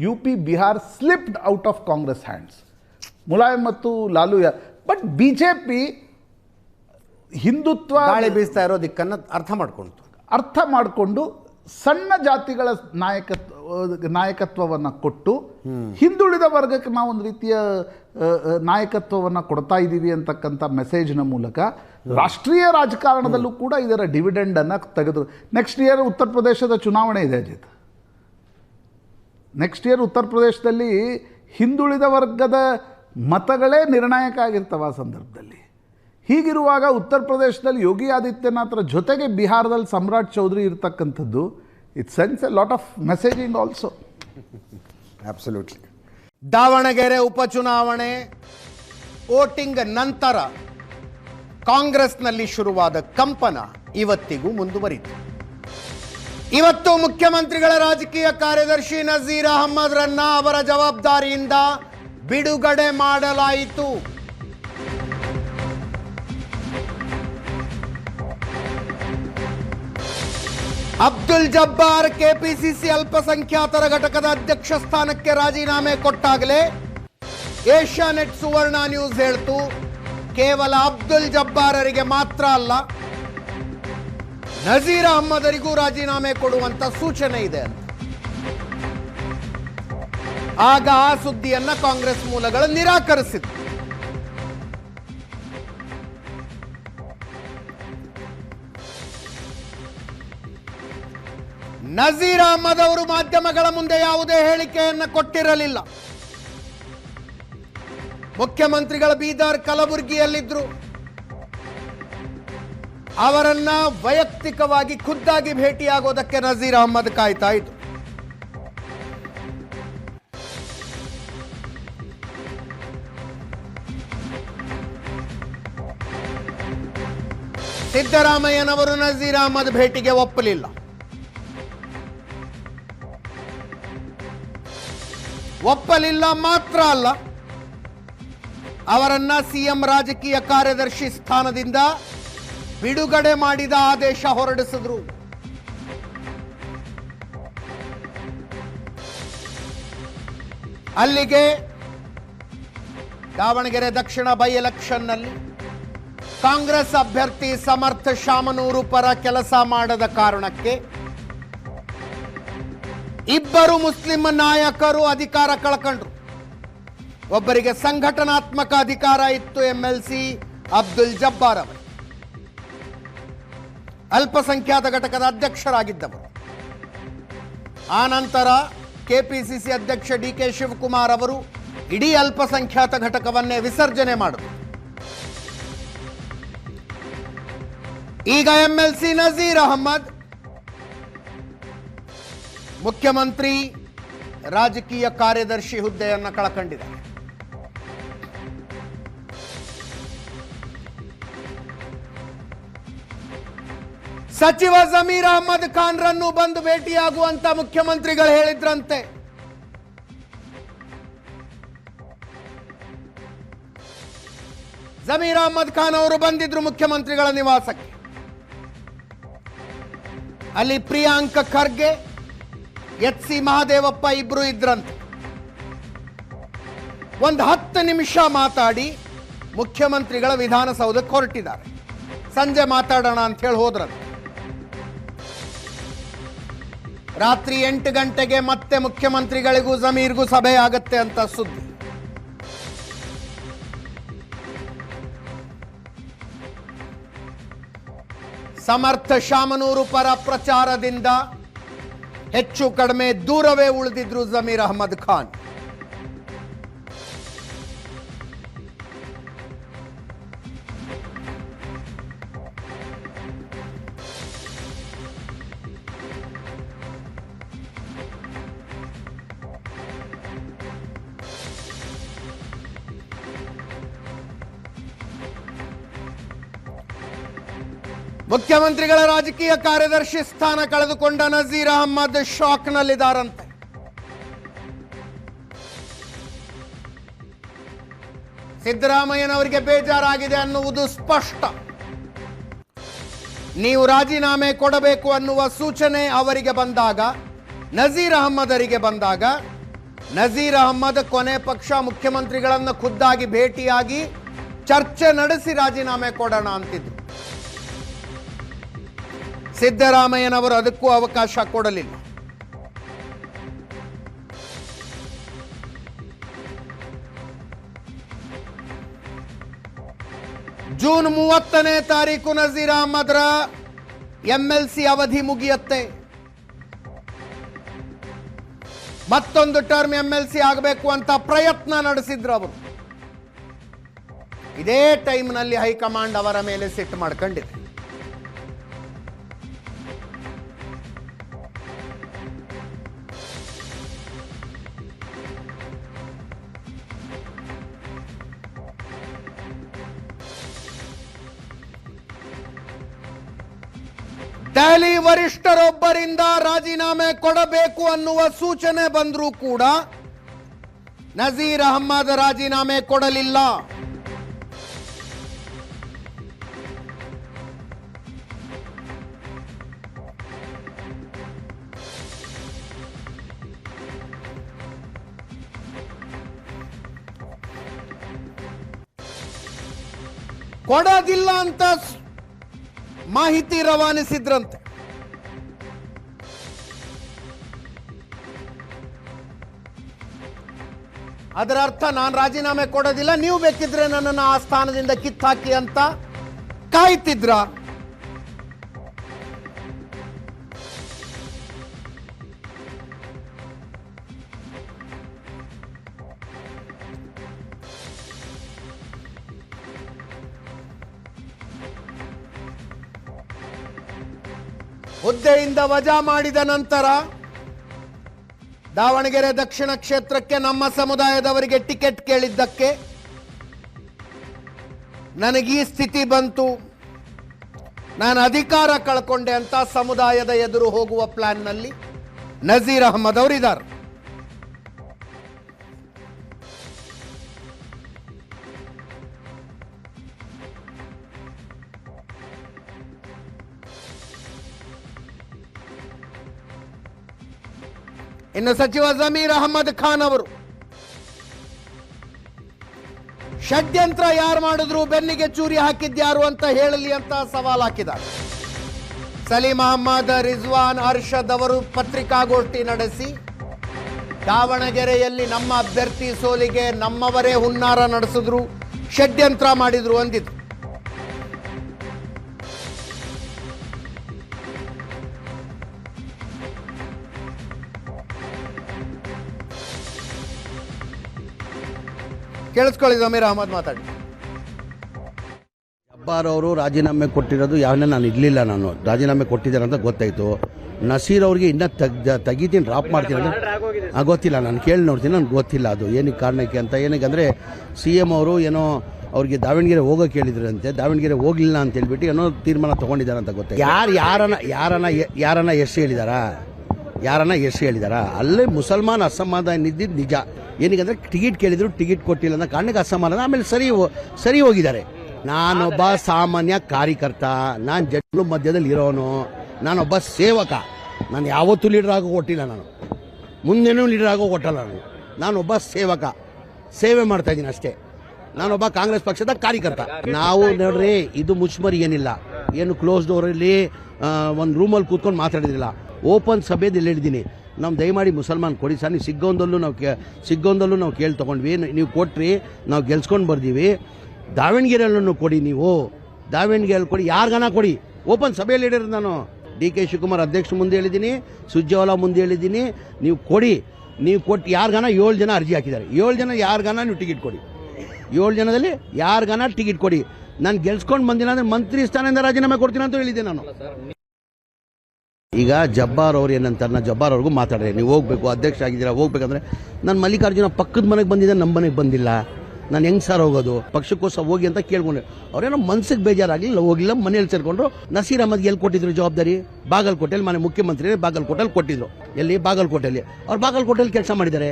U P Bihar slipped out of Congress hands. Mulayam ಮತ್ತು Lalu but B J P Hindutva ಗಾಳಿ ಬೀಸ್ತಾ ಇರೋ ದಿಕ್ಕನ್ನು ಅರ್ಥ ಮಾಡಿಕೊಂಡು ಸಣ್ಣ ಜಾತಿಗಳ ನಾಯಕತ್ವವನ್ನು ಕೊಟ್ಟು ಹಿಂದುಳಿದ ವರ್ಗಕ್ಕೆ ನಾವು ಒಂದು ರೀತಿಯ ನಾಯಕತ್ವವನ್ನು ಕೊಡ್ತಾ ಇದ್ದೀವಿ ಅಂತಕ್ಕಂಥ ಮೆಸೇಜ್ನ ಮೂಲಕ ರಾಷ್ಟ್ರೀಯ ರಾಜಕಾರಣದಲ್ಲೂ ಕೂಡ ಇದರ ಡಿವಿಡೆಂಡನ್ನು ತೆಗೆದರು. ನೆಕ್ಸ್ಟ್ ಇಯರ್ ಉತ್ತರ ಪ್ರದೇಶದ ಚುನಾವಣೆ ಇದೆ ಅಜಿತ್. ನೆಕ್ಸ್ಟ್ ಇಯರ್ ಉತ್ತರ ಪ್ರದೇಶದಲ್ಲಿ ಹಿಂದುಳಿದ ವರ್ಗದ ಮತಗಳೇ ನಿರ್ಣಾಯಕ ಆಗಿರ್ತವೆ ಆ ಸಂದರ್ಭದಲ್ಲಿ. ಹೀಗಿರುವಾಗ ಉತ್ತರ ಪ್ರದೇಶದಲ್ಲಿ ಯೋಗಿ ಆದಿತ್ಯನಾಥರ ಜೊತೆಗೆ ಬಿಹಾರದಲ್ಲಿ ಸಮ್ರಾಟ್ ಚೌಧರಿ ಇರ್ತಕ್ಕಂಥದ್ದು it sense A lot of messaging also. Absolutely. Davanagere ಉಪಚುನಾವಣೆ ವೋಟಿಂಗ್ ನಂತರ ಕಾಂಗ್ರೆಸ್ನಲ್ಲಿ ಶುರುವಾದ ಕಂಪನ ಇವತ್ತಿಗೂ ಮುಂದುವರಿತು. ಇವತ್ತು ಮುಖ್ಯಮಂತ್ರಿಗಳ ರಾಜಕೀಯ ಕಾರ್ಯದರ್ಶಿ ನಜೀರ್ ಅಹಮ್ಮದ್ರನ್ನ ಅವರ ಜವಾಬ್ದಾರಿಯಿಂದ ಬಿಡುಗಡೆ ಮಾಡಲಾಯಿತು. ಅಬ್ದುಲ್ ಜಬ್ಬಾರ್ ಕೆಪಿಸಿಸಿ ಅಲ್ಪಸಂಖ್ಯಾತರ ಘಟಕದ ಅಧ್ಯಕ್ಷ ಸ್ಥಾನಕ್ಕೆ ರಾಜೀನಾಮೆ ಕೊಟ್ಟಾಗಲೇ ಏಷ್ಯಾನೆಟ್ ಸುವರ್ಣ ನ್ಯೂಸ್ ಹೇಳ್ತು, ಕೇವಲ ಅಬ್ದುಲ್ ಜಬ್ಬಾರರಿಗೆ ಮಾತ್ರ ಅಲ್ಲ, ನಜೀರ್ ಅಹಮ್ಮದರಿಗೂ ರಾಜೀನಾಮೆ ಕೊಡುವಂತ ಸೂಚನೆ ಇದೆ ಅಂತ. ಆಗ ಆ ಸುದ್ದಿಯನ್ನ ಕಾಂಗ್ರೆಸ್ ಮೂಲಗಳು ನಿರಾಕರಿಸಿತು. ನಜೀರ್ ಅಹಮ್ಮದ್ ಅವರು ಮಾಧ್ಯಮಗಳ ಮುಂದೆ ಯಾವುದೇ ಹೇಳಿಕೆಯನ್ನು ಕೊಟ್ಟಿರಲಿಲ್ಲ. ಮುಖ್ಯಮಂತ್ರಿಗಳ ಬೀದರ್ ಕಲಬುರಗಿಯಲ್ಲಿದ್ರು. ಅವರನ್ನ ವೈಯಕ್ತಿಕವಾಗಿ ಖುದ್ದಾಗಿ ಭೇಟಿಯಾಗೋದಕ್ಕೆ ನಜೀರ್ ಅಹಮ್ಮದ್ ಕಾಯ್ತಾ ಇದ್ರು. ಸಿದ್ದರಾಮಯ್ಯನವರು ನಜೀರ್ ಅಹಮ್ಮದ್ ಭೇಟಿಗೆ ಒಪ್ಪಲಿಲ್ಲ. ಮಾತ್ರ ಅಲ್ಲ, ಅವರನ್ನ ಸಿಎಂ ರಾಜಕೀಯ ಕಾರ್ಯದರ್ಶಿ ಸ್ಥಾನದಿಂದ ಬಿಡುಗಡೆ ಮಾಡಿದ ಆದೇಶ ಹೊರಡಿಸಿದ್ರು. ಅಲ್ಲಿಗೆ ದಾವಣಗೆರೆ ದಕ್ಷಿಣ ಬೈ ಎಲೆಕ್ಷನ್ನಲ್ಲಿ ಕಾಂಗ್ರೆಸ್ ಅಭ್ಯರ್ಥಿ ಸಮರ್ಥ ಶಾಮನೂರು ಪರ ಕೆಲಸ ಮಾಡದ ಕಾರಣಕ್ಕೆ ಇಬ್ಬರು ಮುಸ್ಲಿಂ ನಾಯಕರು ಅಧಿಕಾರ ಕಳ್ಕೊಂಡ್ರು. ಒಬ್ಬರಿಗೆ ಸಂಘಟನಾತ್ಮಕ ಅಧಿಕಾರ ಇತ್ತು, ಎಂಎಲ್ಸಿ ಅಬ್ದುಲ್ ಜಬ್ಬಾರ್ ಅವರು ಅಲ್ಪಸಂಖ್ಯಾತ ಘಟಕದ ಅಧ್ಯಕ್ಷರಾಗಿದ್ದವರು. ಆ ನಂತರ ಕೆಪಿಸಿಸಿ ಅಧ್ಯಕ್ಷ ಡಿಕೆ ಶಿವಕುಮಾರ್ ಅವರು ಇಡೀ ಅಲ್ಪಸಂಖ್ಯಾತ ಘಟಕವನ್ನೇ ವಿಸರ್ಜನೆ ಮಾಡಿದರು. ಈಗ ಎಂಎಲ್ಸಿ ನಜೀರ್ ಅಹಮ್ಮದ್ ಮುಖ್ಯಮಂತ್ರಿ ರಾಜಕೀಯ ಕಾರ್ಯದರ್ಶಿ ಹುದ್ದೆಯನ್ನು ಕಳಕೊಂಡಿದ್ದಾರೆ. ಸಚಿವ ಜಮೀರ್ ಅಹಮದ್ ಖಾನ್ ರನ್ನು ಬಂದು ಭೇಟಿಯಾಗುವಂತ ಮುಖ್ಯಮಂತ್ರಿಗಳು ಹೇಳಿದ್ರಂತೆ. ಜಮೀರ್ ಅಹಮದ್ ಖಾನ್ ಅವರು ಬಂದಿದ್ರು ಮುಖ್ಯಮಂತ್ರಿಗಳ ನಿವಾಸಕ್ಕೆ. ಅಲ್ಲಿ ಪ್ರಿಯಾಂಕ್ ಖರ್ಗೆ, ಎಚ್ ಸಿ ಮಹದೇವಪ್ಪ ಇಬ್ರು ಇದ್ರಂತೆ. ಒಂದು 10 ನಿಮಿಷ ಮಾತಾಡಿ ಮುಖ್ಯಮಂತ್ರಿಗಳ ವಿಧಾನಸೌಧಕ್ಕೆ ಹೊರಟಿದ್ದಾರೆ. ಸಂಜೆ ಮಾತಾಡೋಣ ಅಂತ ಹೇಳಿ ಹೋದ್ರಂತೆ. ರಾತ್ರಿ 8 ಗಂಟೆಗೆ ಮತ್ತೆ ಮುಖ್ಯಮಂತ್ರಿಗಳಿಗೂ ಜಮೀರ್ಗೂ ಸಭೆ ಆಗತ್ತೆ ಅಂತ ಸುದ್ದಿ. ಸಮರ್ಥ ಶಾಮನೂರು ಪರ ಪ್ರಚಾರದಿಂದ ಹೆಚ್ಚು ಕಡಿಮೆ ದೂರವೇ ಉಳಿದಿದ್ರು ಜಮೀರ್ ಅಹಮದ್ ಖಾನ್. ಮುಖ್ಯಮಂತ್ರಿಗಳ ರಾಜಕೀಯ ಕಾರ್ಯದರ್ಶಿ ಸ್ಥಾನ ಕಳೆದುಕೊಂಡ ನಜೀರ್ ಅಹಮ್ಮದ್ ಶಾಕ್ನಲ್ಲಿದ್ದಾರಂತೆ. ಸಿದ್ದರಾಮಯ್ಯನವರಿಗೆ ಬೇಜಾರಾಗಿದೆ ಅನ್ನುವುದು ಸ್ಪಷ್ಟ. ನೀವು ರಾಜೀನಾಮೆ ಕೊಡಬೇಕು ಅನ್ನುವ ಸೂಚನೆ ಅವರಿಗೆ ಬಂದಾಗ, ನಜೀರ್ ಅಹಮ್ಮದರಿಗೆ ಬಂದಾಗ, ನಜೀರ್ ಅಹಮ್ಮದ್ ಕೊನೆ ಪಕ್ಷ ಮುಖ್ಯಮಂತ್ರಿಗಳನ್ನು ಖುದ್ದಾಗಿ ಭೇಟಿಯಾಗಿ ಚರ್ಚೆ ನಡೆಸಿ ರಾಜೀನಾಮೆ ಕೊಡೋಣ ಅಂತಿದ್ರು. ಸಿದ್ದರಾಮಯ್ಯನವರು ಅದಕ್ಕೂ ಅವಕಾಶ ಕೊಡಲಿಲ್ಲ. ಜೂನ್ 30ನೇ ತಾರೀಕು ನಜೀರ್ ಅಹಮ್ಮದ್ರ ಎಂಎಲ್ಸಿ ಅವಧಿ ಮುಗಿಯುತ್ತೆ. ಮತ್ತೊಂದು ಟರ್ಮ್ ಎಂಎಲ್ಸಿ ಆಗಬೇಕು ಅಂತ ಪ್ರಯತ್ನ ನಡೆಸಿದ್ರು ಅವರು. ಇದೇ ಟೈಮ್ನಲ್ಲಿ ಹೈಕಮಾಂಡ್ ಅವರ ಮೇಲೆ ಸಿಟ್ಟು ಮಾಡ್ಕೊಂಡಿದೆ. ದೆಹಲಿ ವರಿಷ್ಠರೊಬ್ಬರಿಂದ ರಾಜೀನಾಮೆ ಕೊಡಬೇಕು ಅನ್ನುವ ಸೂಚನೆ ಬಂದರೂ ಕೂಡ ನಜೀರ್ ಅಹಮ್ಮದ್ ರಾಜೀನಾಮೆ ಕೊಡಲಿಲ್ಲ. ಕೊಡೋದಿಲ್ಲ ಅಂತ ಮಾಹಿತಿ ರವಾನಿಸಿದ್ರಂತೆ. ಅದರ ಅರ್ಥ ನಾನು ರಾಜೀನಾಮೆ ಕೊಡೋದಿಲ್ಲ, ನೀವು ಬೇಕಿದ್ರೆ ನನ್ನನ್ನು ಆ ಸ್ಥಾನದಿಂದ ಕಿತ್ತಾಕಿ ಅಂತ ಕಾಯ್ತಿದ್ರ. ಹುದ್ದೆಯಿಂದ ವಜಾ ಮಾಡಿದ ನಂತರ ದಾವಣಗೆರೆ ದಕ್ಷಿಣ ಕ್ಷೇತ್ರಕ್ಕೆ ನಮ್ಮ ಸಮುದಾಯದವರಿಗೆ ಟಿಕೆಟ್ ಕೇಳಿದ್ದಕ್ಕೆ ನನಗೀ ಸ್ಥಿತಿ ಬಂತು, ನಾನು ಅಧಿಕಾರ ಕಳ್ಕೊಂಡೆ ಅಂತ ಸಮುದಾಯದ ಎದುರು ಹೋಗುವ ಪ್ಲಾನ್ನಲ್ಲಿ ನಜೀರ್ ಅಹಮ್ಮದ್ ಅವರಿದ್ದಾರೆ. ಇನ್ನು ಸಚಿವ ಜಮೀರ್ ಅಹಮ್ಮದ್ ಖಾನ್ ಅವರು ಷಡ್ಯಂತ್ರ ಯಾರು ಮಾಡಿದ್ರು, ಬೆನ್ನಿಗೆ ಚೂರಿ ಹಾಕಿದ್ಯಾರು ಅಂತ ಹೇಳಲಿ ಅಂತ ಸವಾಲ್ ಹಾಕಿದ್ದಾರೆ. ಸಲೀಂ ಅಹಮ್ಮದ್, ರಿಜ್ವಾನ್ ಅರ್ಷದ್ ಅವರು ಪತ್ರಿಕಾಗೋಷ್ಠಿ ನಡೆಸಿ ದಾವಣಗೆರೆಯಲ್ಲಿ ನಮ್ಮ ಅಭ್ಯರ್ಥಿ ಸೋಲಿಗೆ ನಮ್ಮವರೇ ಹುನ್ನಾರ ನಡೆಸಿದ್ರು, ಷಡ್ಯಂತ್ರ ಮಾಡಿದ್ರು ಅಂದಿದ್ರು. ಕೇಳಿಸ್ಕೊಳ್ಳಿ, ಜಮೀರ್ ಅಹಮ್ಮದ್ ಮಾತಾಡಿ. ಜಬ್ಬಾರ್ ಅವರು ರಾಜೀನಾಮೆ ಕೊಟ್ಟಿರೋದು ಯಾವನ್ನೇ ನಾನು ಇರಲಿಲ್ಲ, ನಾನು ರಾಜೀನಾಮೆ ಕೊಟ್ಟಿದ್ದಾರೆ ಅಂತ ಗೊತ್ತಾಯಿತು. ನಸೀರ್ ಅವ್ರಿಗೆ ಇನ್ನೂ ತೆಗಿತೀನಿ, ಡ್ರಾಪ್ ಮಾಡ್ತೀನಿ ಅಂದರೆ ಗೊತ್ತಿಲ್ಲ, ನಾನು ಕೇಳಿ ನೋಡ್ತೀನಿ, ನನಗೆ ಗೊತ್ತಿಲ್ಲ ಅದು ಏನಕ್ಕೆ ಕಾರಣಕ್ಕೆ ಅಂತ. ಏನಕ್ಕೆ ಅಂದರೆ CM ಅವರು ಏನೋ ಅವ್ರಿಗೆ ದಾವಣಗೆರೆ ಹೋಗೋಕೆ ಹೇಳಿದ್ರಂತೆ, ದಾವಣಗೆರೆ ಹೋಗಲಿಲ್ಲ ಅಂತ ಹೇಳ್ಬಿಟ್ಟು ಏನೋ ತೀರ್ಮಾನ ತೊಗೊಂಡಿದ್ದಾರೆ ಅಂತ ಗೊತ್ತಾಯ್ತು. ಯಾರನ್ನ ಎಷ್ಟು ಹೇಳಿದಾರಾ, ಹೇಳಿದಾರಾ? ಅಲ್ಲೇ ಮುಸಲ್ಮಾನ್ ಅಸಮಾಧಾನ ಇದ್ದಿದ್ದು ನಿಜ. ಏನಕ್ಕಂದ್ರೆ ಟಿಕೆಟ್ ಕೇಳಿದ್ರು, ಟಿಕೆಟ್ ಕೊಟ್ಟಿಲ್ಲ ಅನ್ನೋ ಕಾರಣಕ್ಕೆ ಅಸಮಾಧಾನ. ಆಮೇಲೆ ಸರಿ ಹೋಗಿದ್ದಾರೆ. ನಾನೊಬ್ಬ ಸಾಮಾನ್ಯ ಕಾರ್ಯಕರ್ತ, ನಾನು ಜನಗಳ ಮಧ್ಯದಲ್ಲಿ ಇರೋನು, ನಾನೊಬ್ಬ ಸೇವಕ. ನಾನು ಯಾವತ್ತೂ ಲೀಡರ್ ಆಗೋ ಕೊಟ್ಟಿಲ್ಲ, ನಾನು ಮುಂದೇನೂ ಲೀಡರ್ ಆಗೋ ಕೊಟ್ಟಲ್ಲ. ನಾನೊಬ್ಬ ಸೇವಕ, ಸೇವೆ ಮಾಡ್ತಾ ಇದ್ದೀನಿ ಅಷ್ಟೇ. ನಾನೊಬ್ಬ ಕಾಂಗ್ರೆಸ್ ಪಕ್ಷದ ಕಾರ್ಯಕರ್ತ. ನಾವು ನೋಡ್ರಿ, ಇದು ಮುಚ್ಚುಮರಿ ಏನಿಲ್ಲ, ಏನು ಕ್ಲೋಸ್ ಡೋರಲ್ಲಿ ಒಂದು ರೂಮಲ್ಲಿ ಕೂತ್ಕೊಂಡು ಮಾತಾಡಿದಿಲ್ಲ, ಓಪನ್ ಸಭೆಯಲ್ಲಿ ಹೇಳಿದ್ದೀನಿ. ನಾವು ದಯಮಾಡಿ ಮುಸಲ್ಮಾನ್ ಕೊಡಿ ಸರ್, ನೀವು ಸಿಗ್ಗೊಂದಲ್ಲೂ ನಾವು ಕೇಳಿ ತೊಗೊಂಡ್ವಿ, ನೀವು ಕೊಟ್ರಿ, ನಾವು ಗೆಲ್ಸ್ಕೊಂಡು ಬರ್ದೀವಿ. ದಾವಣಗೆರೆಯಲ್ಲೂ ಕೊಡಿ, ನೀವು ದಾವಣಗೆರೆಯಲ್ಲಿ ಕೊಡಿ, ಯಾರಿಗಾನ ಕೊಡಿ. ಓಪನ್ ಸಭೆಯಲ್ಲಿ ಹೇಳಿರೋದು ನಾನು. DK ಶಿವಕುಮಾರ್ ಅಧ್ಯಕ್ಷ ಮುಂದೆ ಹೇಳಿದ್ದೀನಿ, ಸುರ್ಜೇವಾಲಾ ಮುಂದೆ ಹೇಳಿದ್ದೀನಿ, ನೀವು ಕೊಡಿ. ನೀವು ಕೊಟ್ಟು ಯಾರಿಗಾನ 7 ಜನ ಅರ್ಜಿ ಹಾಕಿದ್ದಾರೆ, 7 ಜನ ಯಾರಿಗಾನ ನೀವು ಟಿಕೆಟ್ ಕೊಡಿ. 7 ಜನದಲ್ಲಿ ಯಾರಿಗಾನ ಟಿಕೆಟ್ ಕೊಡಿ. ನಾನು ಗೆಲ್ಸ್ಕೊಂಡು ಬಂದಿಲ್ಲ ಅಂದರೆ ಮಂತ್ರಿ ಸ್ಥಾನದಿಂದ ರಾಜೀನಾಮೆ ಕೊಡ್ತೀನಿ ಅಂತ ಹೇಳಿದ್ದೆ ನಾನು. ಈಗ ಜಬ್ಬಾರ್ ಅವ್ರು ಏನಂತಾರೆ, ನಾನು ಜಬ್ಬಾರ್ ಅವ್ರಿಗೂ ಮಾತಾಡ್ರೆ, ನೀವು ಹೋಗ್ಬೇಕು, ಅಧ್ಯಕ್ಷ ಆಗಿದ್ದೀರಾ, ಹೋಗ್ಬೇಕಂದ್ರೆ ನಾನು ಮಲ್ಲಿಕಾರ್ಜುನ ಪಕ್ಕದ ಮನೆಗೆ ಬಂದಿದ್ದೆ, ನಮ್ಮ ಮನೆಗೆ ಬಂದಿಲ್ಲ. ನಾನು ಹೆಂಗ್ ಸರ್ ಹೋಗೋದು, ಪಕ್ಷಕ್ಕೋಸ್ಕರ ಹೋಗಿ ಅಂತ ಕೇಳ್ಕೊಂಡೆ. ಅವ್ರೇನೋ ಮನ್ಸಿಗೆ ಬೇಜಾರಾಗ್ಲಿಲ್ಲ, ಹೋಗಿಲ್ಲ, ಮನೇಲಿ ಸೇರ್ಕೊಂಡ್ರು. ನಸೀರ್ ಅಹಮದ್ಗೆ ಎಲ್ಲಿ ಕೊಟ್ಟಿದ್ರು ಜವಾಬ್ದಾರಿ? ಬಾಗಲಕೋಟೆಯಲ್ಲಿ ಮನೆ ಮುಖ್ಯಮಂತ್ರಿ ಬಾಗಲಕೋಟೆಯಲ್ಲಿ ಕೊಟ್ಟಿದ್ರು. ಎಲ್ಲಿ? ಬಾಗಲಕೋಟೆಯಲ್ಲಿ. ಅವ್ರು ಬಾಗಲಕೋಟೆಯಲ್ಲಿ ಕೆಲಸ ಮಾಡಿದ್ದಾರೆ.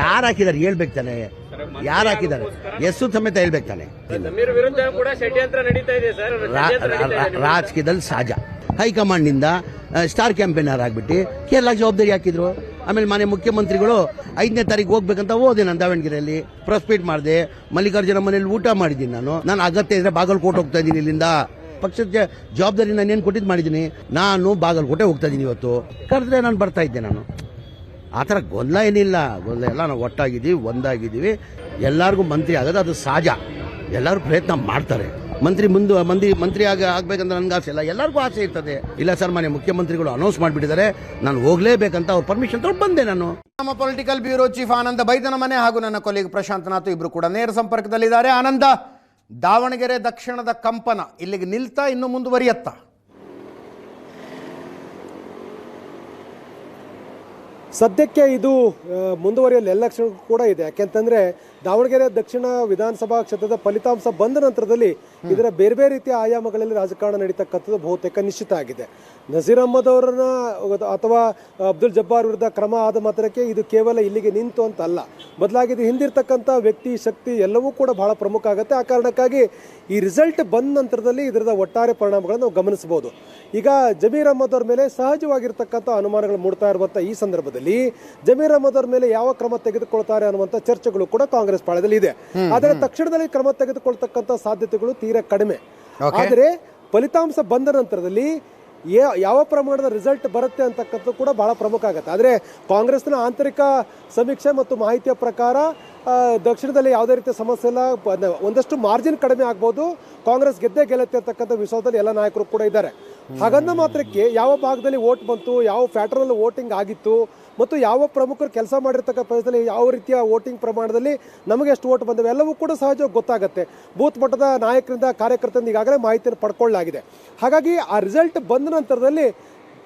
ಯಾರು ಹಾಕಿದ್ದಾರೆ ಹೇಳ್ಬೇಕು ತಾನೆ? ಯಾರು ಹಾಕಿದ್ದಾರೆ ಹೆಸರು ಸಮೇತ ಹೇಳ್ಬೇಕು ತಾನೆ? ರಾಜಕೀಯದಲ್ಲಿ ಸಹಜ. ಹೈಕಮಾಂಡ್ ನಿಂದ ಸ್ಟಾರ್ ಕ್ಯಾಂಪೇನರ್ ಆಗ್ಬಿಟ್ಟು ಕೇರಳ ಜವಾಬ್ದಾರಿ ಹಾಕಿದ್ರು. ಆಮೇಲೆ ಮನೆ ಮುಖ್ಯಮಂತ್ರಿಗಳು 5ನೇ ತಾರೀಕು ಹೋಗ್ಬೇಕಂತ ಹೋದೆ ನಾನು ದಾವಣಗೆರೆಯಲ್ಲಿ, ಪ್ರೆಸ್ ಮೀಟ್ ಮಾಡಿದೆ. ಮಲ್ಲಿಕಾರ್ಜುನ ಮನೇಲಿ ಊಟ ಮಾಡಿದ್ದೀನಿ. ನಾನು ಅಗತ್ಯ ಇದ್ರೆ ಬಾಗಲಕೋಟೆ ಹೋಗ್ತಾ ಇದ್ದೀನಿ. ಇಲ್ಲಿಂದ ಪಕ್ಷದ ಜವಾಬ್ದಾರಿ ನಾನೇನು ಕೊಟ್ಟಿದ್ದು ಮಾಡಿದ್ದೀನಿ. ನಾನು ಬಾಗಲಕೋಟೆ ಹೋಗ್ತಾ ಇದ್ದೀನಿ. ಇವತ್ತು ಕರೆದ್ರೆ ನಾನು ಬರ್ತಾ ಇದ್ದೆ. ನಾನು ಆ ಥರ ಗೊಂದಲ ಏನಿಲ್ಲ. ಗೊಂದಲ ಎಲ್ಲ ನಾವು ಒಟ್ಟಾಗಿದ್ದೀವಿ, ಒಂದಾಗಿದ್ದೀವಿ. ಎಲ್ಲರಿಗೂ ಮಂತ್ರಿ ಆಗೋದು ಅದು ಸಹಜ. ಎಲ್ಲರೂ ಪ್ರಯತ್ನ ಮಾಡ್ತಾರೆ. ಮಂತ್ರಿ ಆಗ್ಬೇಕಂತ ನನ್ಗೆ ಆಸೆ ಇಲ್ಲ, ಎಲ್ಲರಿಗೂ ಆಸೆ ಇರ್ತದೆ. ಇಲ್ಲ ಸರ್, ಮನೆ ಮುಖ್ಯಮಂತ್ರಿಗಳು ಅನೌನ್ಸ್ ಮಾಡಿಬಿಟ್ಟಿದ್ದಾರೆ, ನಾನು ಹೋಗ್ಲೇಬೇಕಂತ ಅವ್ರ ಪರ್ಮಿಷನ್ ತಗೊಂಡು ಬಂದೆ. ನಾನು ನಮ್ಮ ಪೊಲಿಟಿಕಲ್ ಬ್ಯೂರೋ ಚೀಫ್ ಆನಂದ ಬೈದನಮನೆ ಹಾಗೂ ನನ್ನ ಕೊಲೀಗ್ ಪ್ರಶಾಂತ್ ನಾಥ್ ಇಬ್ರು ಕೂಡ ನೇರ ಸಂಪರ್ಕದಲ್ಲಿದ್ದಾರೆ. ಆನಂದ, ದಾವಣಗೆರೆ ದಕ್ಷಿಣದ ಕಂಪನ ಇಲ್ಲಿಗೆ ನಿಲ್ತಾ ಇನ್ನು ಮುಂದುವರಿಯತ್ತಾ? ಸದ್ಯಕ್ಕೆ ಇದು ಮುಂದುವರಿಯಲು ಎಲ್ಲ ಲಕ್ಷಣಗಳು ಕೂಡ ಇದೆ. ಯಾಕೆಂತಂದ್ರೆ ದಾವಣಗೆರೆ ದಕ್ಷಿಣ ವಿಧಾನಸಭಾ ಕ್ಷೇತ್ರದ ಫಲಿತಾಂಶ ಬಂದ ನಂತರದಲ್ಲಿ ಇದರ ಬೇರೆ ಬೇರೆ ರೀತಿಯ ಆಯಾಮಗಳಲ್ಲಿ ರಾಜಕಾರಣ ನಡೀತಕ್ಕಂಥದ್ದು ಬಹುತೇಕ ನಿಶ್ಚಿತ ಆಗಿದೆ. ನಸೀರ್ ಅಹಮದ್ ಅವರನ್ನ ಅಥವಾ ಅಬ್ದುಲ್ ಜಬ್ಬಾರ್ ವಿರುದ್ಧ ಕ್ರಮ ಆದ ಮಾತ್ರಕ್ಕೆ ಇದು ಕೇವಲ ಇಲ್ಲಿಗೆ ನಿಂತು ಅಂತ ಅಲ್ಲ, ಬದಲಾಗಿ ಇದು ಹಿಂದಿರ್ತಕ್ಕಂಥ ವ್ಯಕ್ತಿ ಶಕ್ತಿ ಎಲ್ಲವೂ ಕೂಡ ಬಹಳ ಪ್ರಮುಖ ಆಗುತ್ತೆ. ಆ ಕಾರಣಕ್ಕಾಗಿ ಈ ರಿಸಲ್ಟ್ ಬಂದ ನಂತರದಲ್ಲಿ ಇದರದ ಒಟ್ಟಾರೆ ಪರಿಣಾಮಗಳನ್ನು ನಾವು ಗಮನಿಸಬಹುದು. ಈಗ ಜಮೀರ್ ಅಹಮದ್ ಅವ್ರ ಮೇಲೆ ಸಹಜವಾಗಿರ್ತಕ್ಕಂಥ ಅನುಮಾನಗಳು ಮೂಡ್ತಾ ಇರುವಂಥ ಈ ಸಂದರ್ಭದಲ್ಲಿ ಜಮೀರ್ ಅಹಮದ್ ಅವ್ರ ಮೇಲೆ ಯಾವ ಕ್ರಮ ತೆಗೆದುಕೊಳ್ತಾರೆ ಅನ್ನುವಂಥ ಚರ್ಚೆಗಳು ಕೂಡ ಕಾಂಗ್ರೆಸ್ ಪಾಳದಲ್ಲಿ ಇದೆ. ಆದರೆ ತಕ್ಷಣದಲ್ಲಿ ಕ್ರಮ ತೆಗೆದುಕೊಳ್ತಕ್ಕಂಥ ಸಾಧ್ಯತೆಗಳು ತೀರಾ ಕಡಿಮೆ. ಆದರೆ ಫಲಿತಾಂಶ ಬಂದ ನಂತರದಲ್ಲಿ ಯಾವ ಪ್ರಮಾಣದ ರಿಸಲ್ಟ್ ಬರುತ್ತೆ ಅಂತಕ್ಕಂಥದ್ದು ಕೂಡ ಬಹಳ ಪ್ರಮುಖ ಆಗುತ್ತೆ. ಆದರೆ ಕಾಂಗ್ರೆಸ್ನ ಆಂತರಿಕ ಸಮೀಕ್ಷೆ ಮತ್ತು ಮಾಹಿತಿಯ ಪ್ರಕಾರ ದಕ್ಷಿಣದಲ್ಲಿ ಯಾವುದೇ ರೀತಿಯ ಸಮಸ್ಯೆ ಇಲ್ಲ, ಒಂದಷ್ಟು ಮಾರ್ಜಿನ್ ಕಡಿಮೆ ಆಗ್ಬೋದು, ಕಾಂಗ್ರೆಸ್ ಗೆದ್ದೇ ಗೆಲ್ಲುತ್ತೆ ಅಂತಕ್ಕಂಥ ವಿಶ್ವಾಸದಲ್ಲಿ ಎಲ್ಲ ನಾಯಕರು ಕೂಡ ಇದ್ದಾರೆ. ಹಾಗಂದ ಮಾತ್ರಕ್ಕೆ ಯಾವ ಭಾಗದಲ್ಲಿ ವೋಟ್ ಬಂತು, ಯಾವ ಪ್ಯಾಟರ್ನಲ್ಲಿ ವೋಟಿಂಗ್ ಆಗಿತ್ತು ಮತ್ತು ಯಾವ ಪ್ರಮುಖರು ಕೆಲಸ ಮಾಡಿರ್ತಕ್ಕ ಪ್ರದೇಶದಲ್ಲಿ ಯಾವ ರೀತಿಯ ವೋಟಿಂಗ್ ಪ್ರಮಾಣದಲ್ಲಿ ನಮಗೆ ಎಷ್ಟು ವೋಟ್ ಬಂದವೆ ಎಲ್ಲವೂ ಕೂಡ ಸಹಜವಾಗಿ ಗೊತ್ತಾಗುತ್ತೆ. ಬೂತ್ ಮಟ್ಟದ ನಾಯಕರಿಂದ ಕಾರ್ಯಕರ್ತರಿಂದ ಈಗಾಗಲೇ ಮಾಹಿತಿಯನ್ನು ಪಡ್ಕೊಳ್ಳಲಾಗಿದೆ. ಹಾಗಾಗಿ ಆ ರಿಸಲ್ಟ್ ಬಂದ ನಂತರದಲ್ಲಿ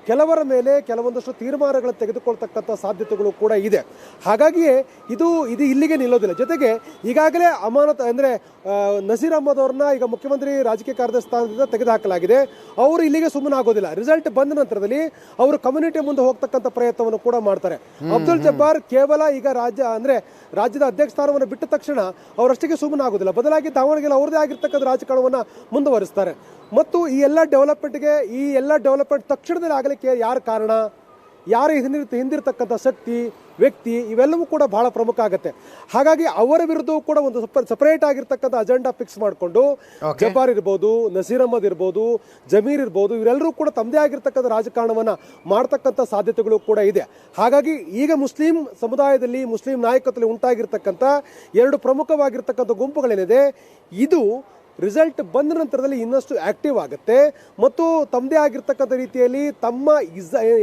ಕೆಲವರ ಮೇಲೆ ಕೆಲವೊಂದಷ್ಟು ತೀರ್ಮಾನಗಳನ್ನು ತೆಗೆದುಕೊಳ್ತಕ್ಕಂಥ ಸಾಧ್ಯತೆಗಳು ಕೂಡ ಇದೆ. ಹಾಗಾಗಿಯೇ ಇದು ಇಲ್ಲಿಗೆ ನಿಲ್ಲೋದಿಲ್ಲ. ಜೊತೆಗೆ ಈಗಾಗಲೇ ಅಮಾನತ್ ಅಂದರೆ ನಸೀರ್ ಅಹಮದ್ ಅವ್ರನ್ನ ಈಗ ಮುಖ್ಯಮಂತ್ರಿ ರಾಜಕೀಯ ಕಾರ್ಯದರ್ಶಿ ಸ್ಥಾನದಿಂದ ತೆಗೆದುಹಾಕಲಾಗಿದೆ. ಅವರು ಇಲ್ಲಿಗೆ ಸುಮ್ಮನೆ ಆಗೋದಿಲ್ಲ. ರಿಸಲ್ಟ್ ಬಂದ ನಂತರದಲ್ಲಿ ಅವರು ಕಮ್ಯುನಿಟಿ ಮುಂದೆ ಹೋಗ್ತಕ್ಕಂಥ ಪ್ರಯತ್ನವನ್ನು ಕೂಡ ಮಾಡ್ತಾರೆ. ಅಬ್ದುಲ್ ಜಬ್ಬಾರ್ ಕೇವಲ ಈಗ ರಾಜ್ಯದ ಅಧ್ಯಕ್ಷ ಸ್ಥಾನವನ್ನು ಬಿಟ್ಟ ತಕ್ಷಣ ಅವರಷ್ಟಿಗೆ ಸುಮ್ಮನೆ ಆಗೋದಿಲ್ಲ, ಬದಲಾಗಿ ದಾವಣಗೆರೆ ಅವ್ರದೇ ಆಗಿರ್ತಕ್ಕಂಥ ರಾಜಕಾರಣವನ್ನು ಮುಂದುವರಿಸ್ತಾರೆ. ಮತ್ತು ಈ ಎಲ್ಲ ಡೆವಲಪ್ಮೆಂಟ್ ತಕ್ಷಣದಲ್ಲಿ ಆಗಲಿಕ್ಕೆ ಯಾರು ಕಾರಣ, ಯಾರು ಹಿಂದಿರ್ತಕ್ಕಂಥ ಶಕ್ತಿ ವ್ಯಕ್ತಿ ಇವೆಲ್ಲವೂ ಕೂಡ ಬಹಳ ಪ್ರಮುಖ ಆಗುತ್ತೆ. ಹಾಗಾಗಿ ಅವರ ವಿರುದ್ಧವೂ ಕೂಡ ಒಂದು ಸಪರೇಟ್ ಆಗಿರ್ತಕ್ಕಂಥ ಅಜೆಂಡಾ ಫಿಕ್ಸ್ ಮಾಡಿಕೊಂಡು ಜಬ್ಬಾರ್ ಇರ್ಬೋದು, ನಸೀರ್ ಅಹಮದ್ ಇರ್ಬೋದು, ಜಮೀರ್ ಇರ್ಬೋದು, ಇವರೆಲ್ಲರೂ ಕೂಡ ತಮ್ಮದೇ ಆಗಿರ್ತಕ್ಕಂಥ ರಾಜಕಾರಣವನ್ನು ಮಾಡ್ತಕ್ಕಂಥ ಸಾಧ್ಯತೆಗಳು ಕೂಡ ಇದೆ. ಹಾಗಾಗಿ ಈಗ ಮುಸ್ಲಿಂ ಸಮುದಾಯದಲ್ಲಿ ಮುಸ್ಲಿಂ ನಾಯಕತ್ವದಲ್ಲಿ ಉಂಟಾಗಿರ್ತಕ್ಕಂಥ ಎರಡು ಪ್ರಮುಖವಾಗಿರ್ತಕ್ಕಂಥ ಗುಂಪುಗಳೇನಿದೆ, ಇದು ರಿಸಲ್ಟ್ ಬಂದ ನಂತರದಲ್ಲಿ ಇನ್ನಷ್ಟು ಆಕ್ಟಿವ್ ಆಗುತ್ತೆ ಮತ್ತು ತಮ್ಮದೇ ಆಗಿರ್ತಕ್ಕಂಥ ರೀತಿಯಲ್ಲಿ ತಮ್ಮ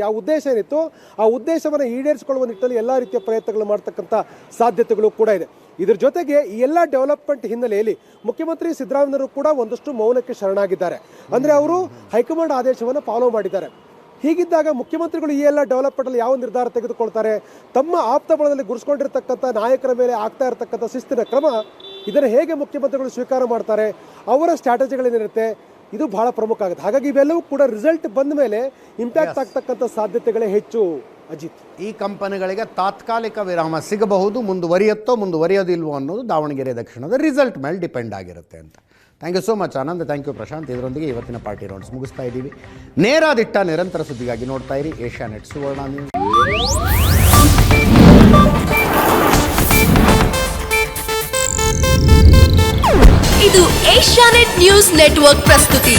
ಯಾವ ಉದ್ದೇಶ ಏನಿತ್ತು ಆ ಉದ್ದೇಶವನ್ನು ಈಡೇರಿಸಿಕೊಳ್ಳುವ ನಿಟ್ಟಿನಲ್ಲಿ ಎಲ್ಲ ರೀತಿಯ ಪ್ರಯತ್ನಗಳು ಮಾಡ್ತಕ್ಕಂಥ ಸಾಧ್ಯತೆಗಳು ಕೂಡ ಇದೆ. ಇದರ ಜೊತೆಗೆ ಈ ಎಲ್ಲ ಡೆವಲಪ್ಮೆಂಟ್ ಹಿನ್ನೆಲೆಯಲ್ಲಿ ಮುಖ್ಯಮಂತ್ರಿ ಸಿದ್ದರಾಮಯ್ಯರು ಕೂಡ ಒಂದಷ್ಟು ಮೌನಕ್ಕೆ ಶರಣಾಗಿದ್ದಾರೆ. ಅಂದರೆ ಅವರು ಹೈಕಮಾಂಡ್ ಆದೇಶವನ್ನು ಫಾಲೋ ಮಾಡಿದ್ದಾರೆ. ಹೀಗಿದ್ದಾಗ ಮುಖ್ಯಮಂತ್ರಿಗಳು ಈ ಎಲ್ಲ ಡೆವಲಪ್ಮೆಂಟಲ್ಲಿ ಯಾವ ನಿರ್ಧಾರ ತೆಗೆದುಕೊಳ್ತಾರೆ, ತಮ್ಮ ಆಪ್ತ ಬಲದಲ್ಲಿ ಗುರುಸ್ಕೊಂಡಿರ್ತಕ್ಕಂಥ ನಾಯಕರ ಮೇಲೆ ಆಗ್ತಾ ಇರತಕ್ಕಂಥ ಶಿಸ್ತಿನ ಕ್ರಮ ಇದನ್ನು ಹೇಗೆ ಮುಖ್ಯಮಂತ್ರಿಗಳು ಸ್ವೀಕಾರ ಮಾಡ್ತಾರೆ, ಅವರ ಸ್ಟ್ರಾಟಜಿಗಳೇನಿರುತ್ತೆ, ಇದು ಬಹಳ ಪ್ರಮುಖ ಆಗುತ್ತೆ. ಹಾಗಾಗಿ ಇವೆಲ್ಲವೂ ಕೂಡ ರಿಸಲ್ಟ್ ಬಂದ ಮೇಲೆ ಇಂಪ್ಯಾಕ್ಟ್ ಆಗ್ತಕ್ಕಂಥ ಸಾಧ್ಯತೆಗಳೇ ಹೆಚ್ಚು. ಅಜಿತ್, ಈ ಕಂಪನಿಗಳಿಗೆ ತಾತ್ಕಾಲಿಕ ವಿರಾಮ ಸಿಗಬಹುದು, ಮುಂದುವರಿಯೋದಿಲ್ವೋ ಅನ್ನೋದು ದಾವಣಗೆರೆ ದಕ್ಷಿಣದ ರಿಸಲ್ಟ್ ಮೇಲೆ ಡಿಪೆಂಡ್ ಆಗಿರುತ್ತೆ ಅಂತ. Thank you so much Anand, thank you Prashant. ಇದರೊಂದಿಗೆ ಇವತ್ತಿನ ಪಾರ್ಟಿ ರೌಂಡ್ಸ್ ಮುಗಿಸ್ತಾ ಇದ್ದೀವಿ. ನೇರಾದಿಟ್ಟ ನಿರಂತರ ಸುದ್ದಿಗಾಗಿ ನೋಡ್ತಾ ಇರಿ ಏಷ್ಯಾನೆಟ್ ಸುವರ್ಣ ನ್ಯೂಸ್. ಇದು ಏಷ್ಯಾನೆಟ್ ನ್ಯೂಸ್ ನೆಟ್ವರ್ಕ್ ಪ್ರಸ್ತುತಿ.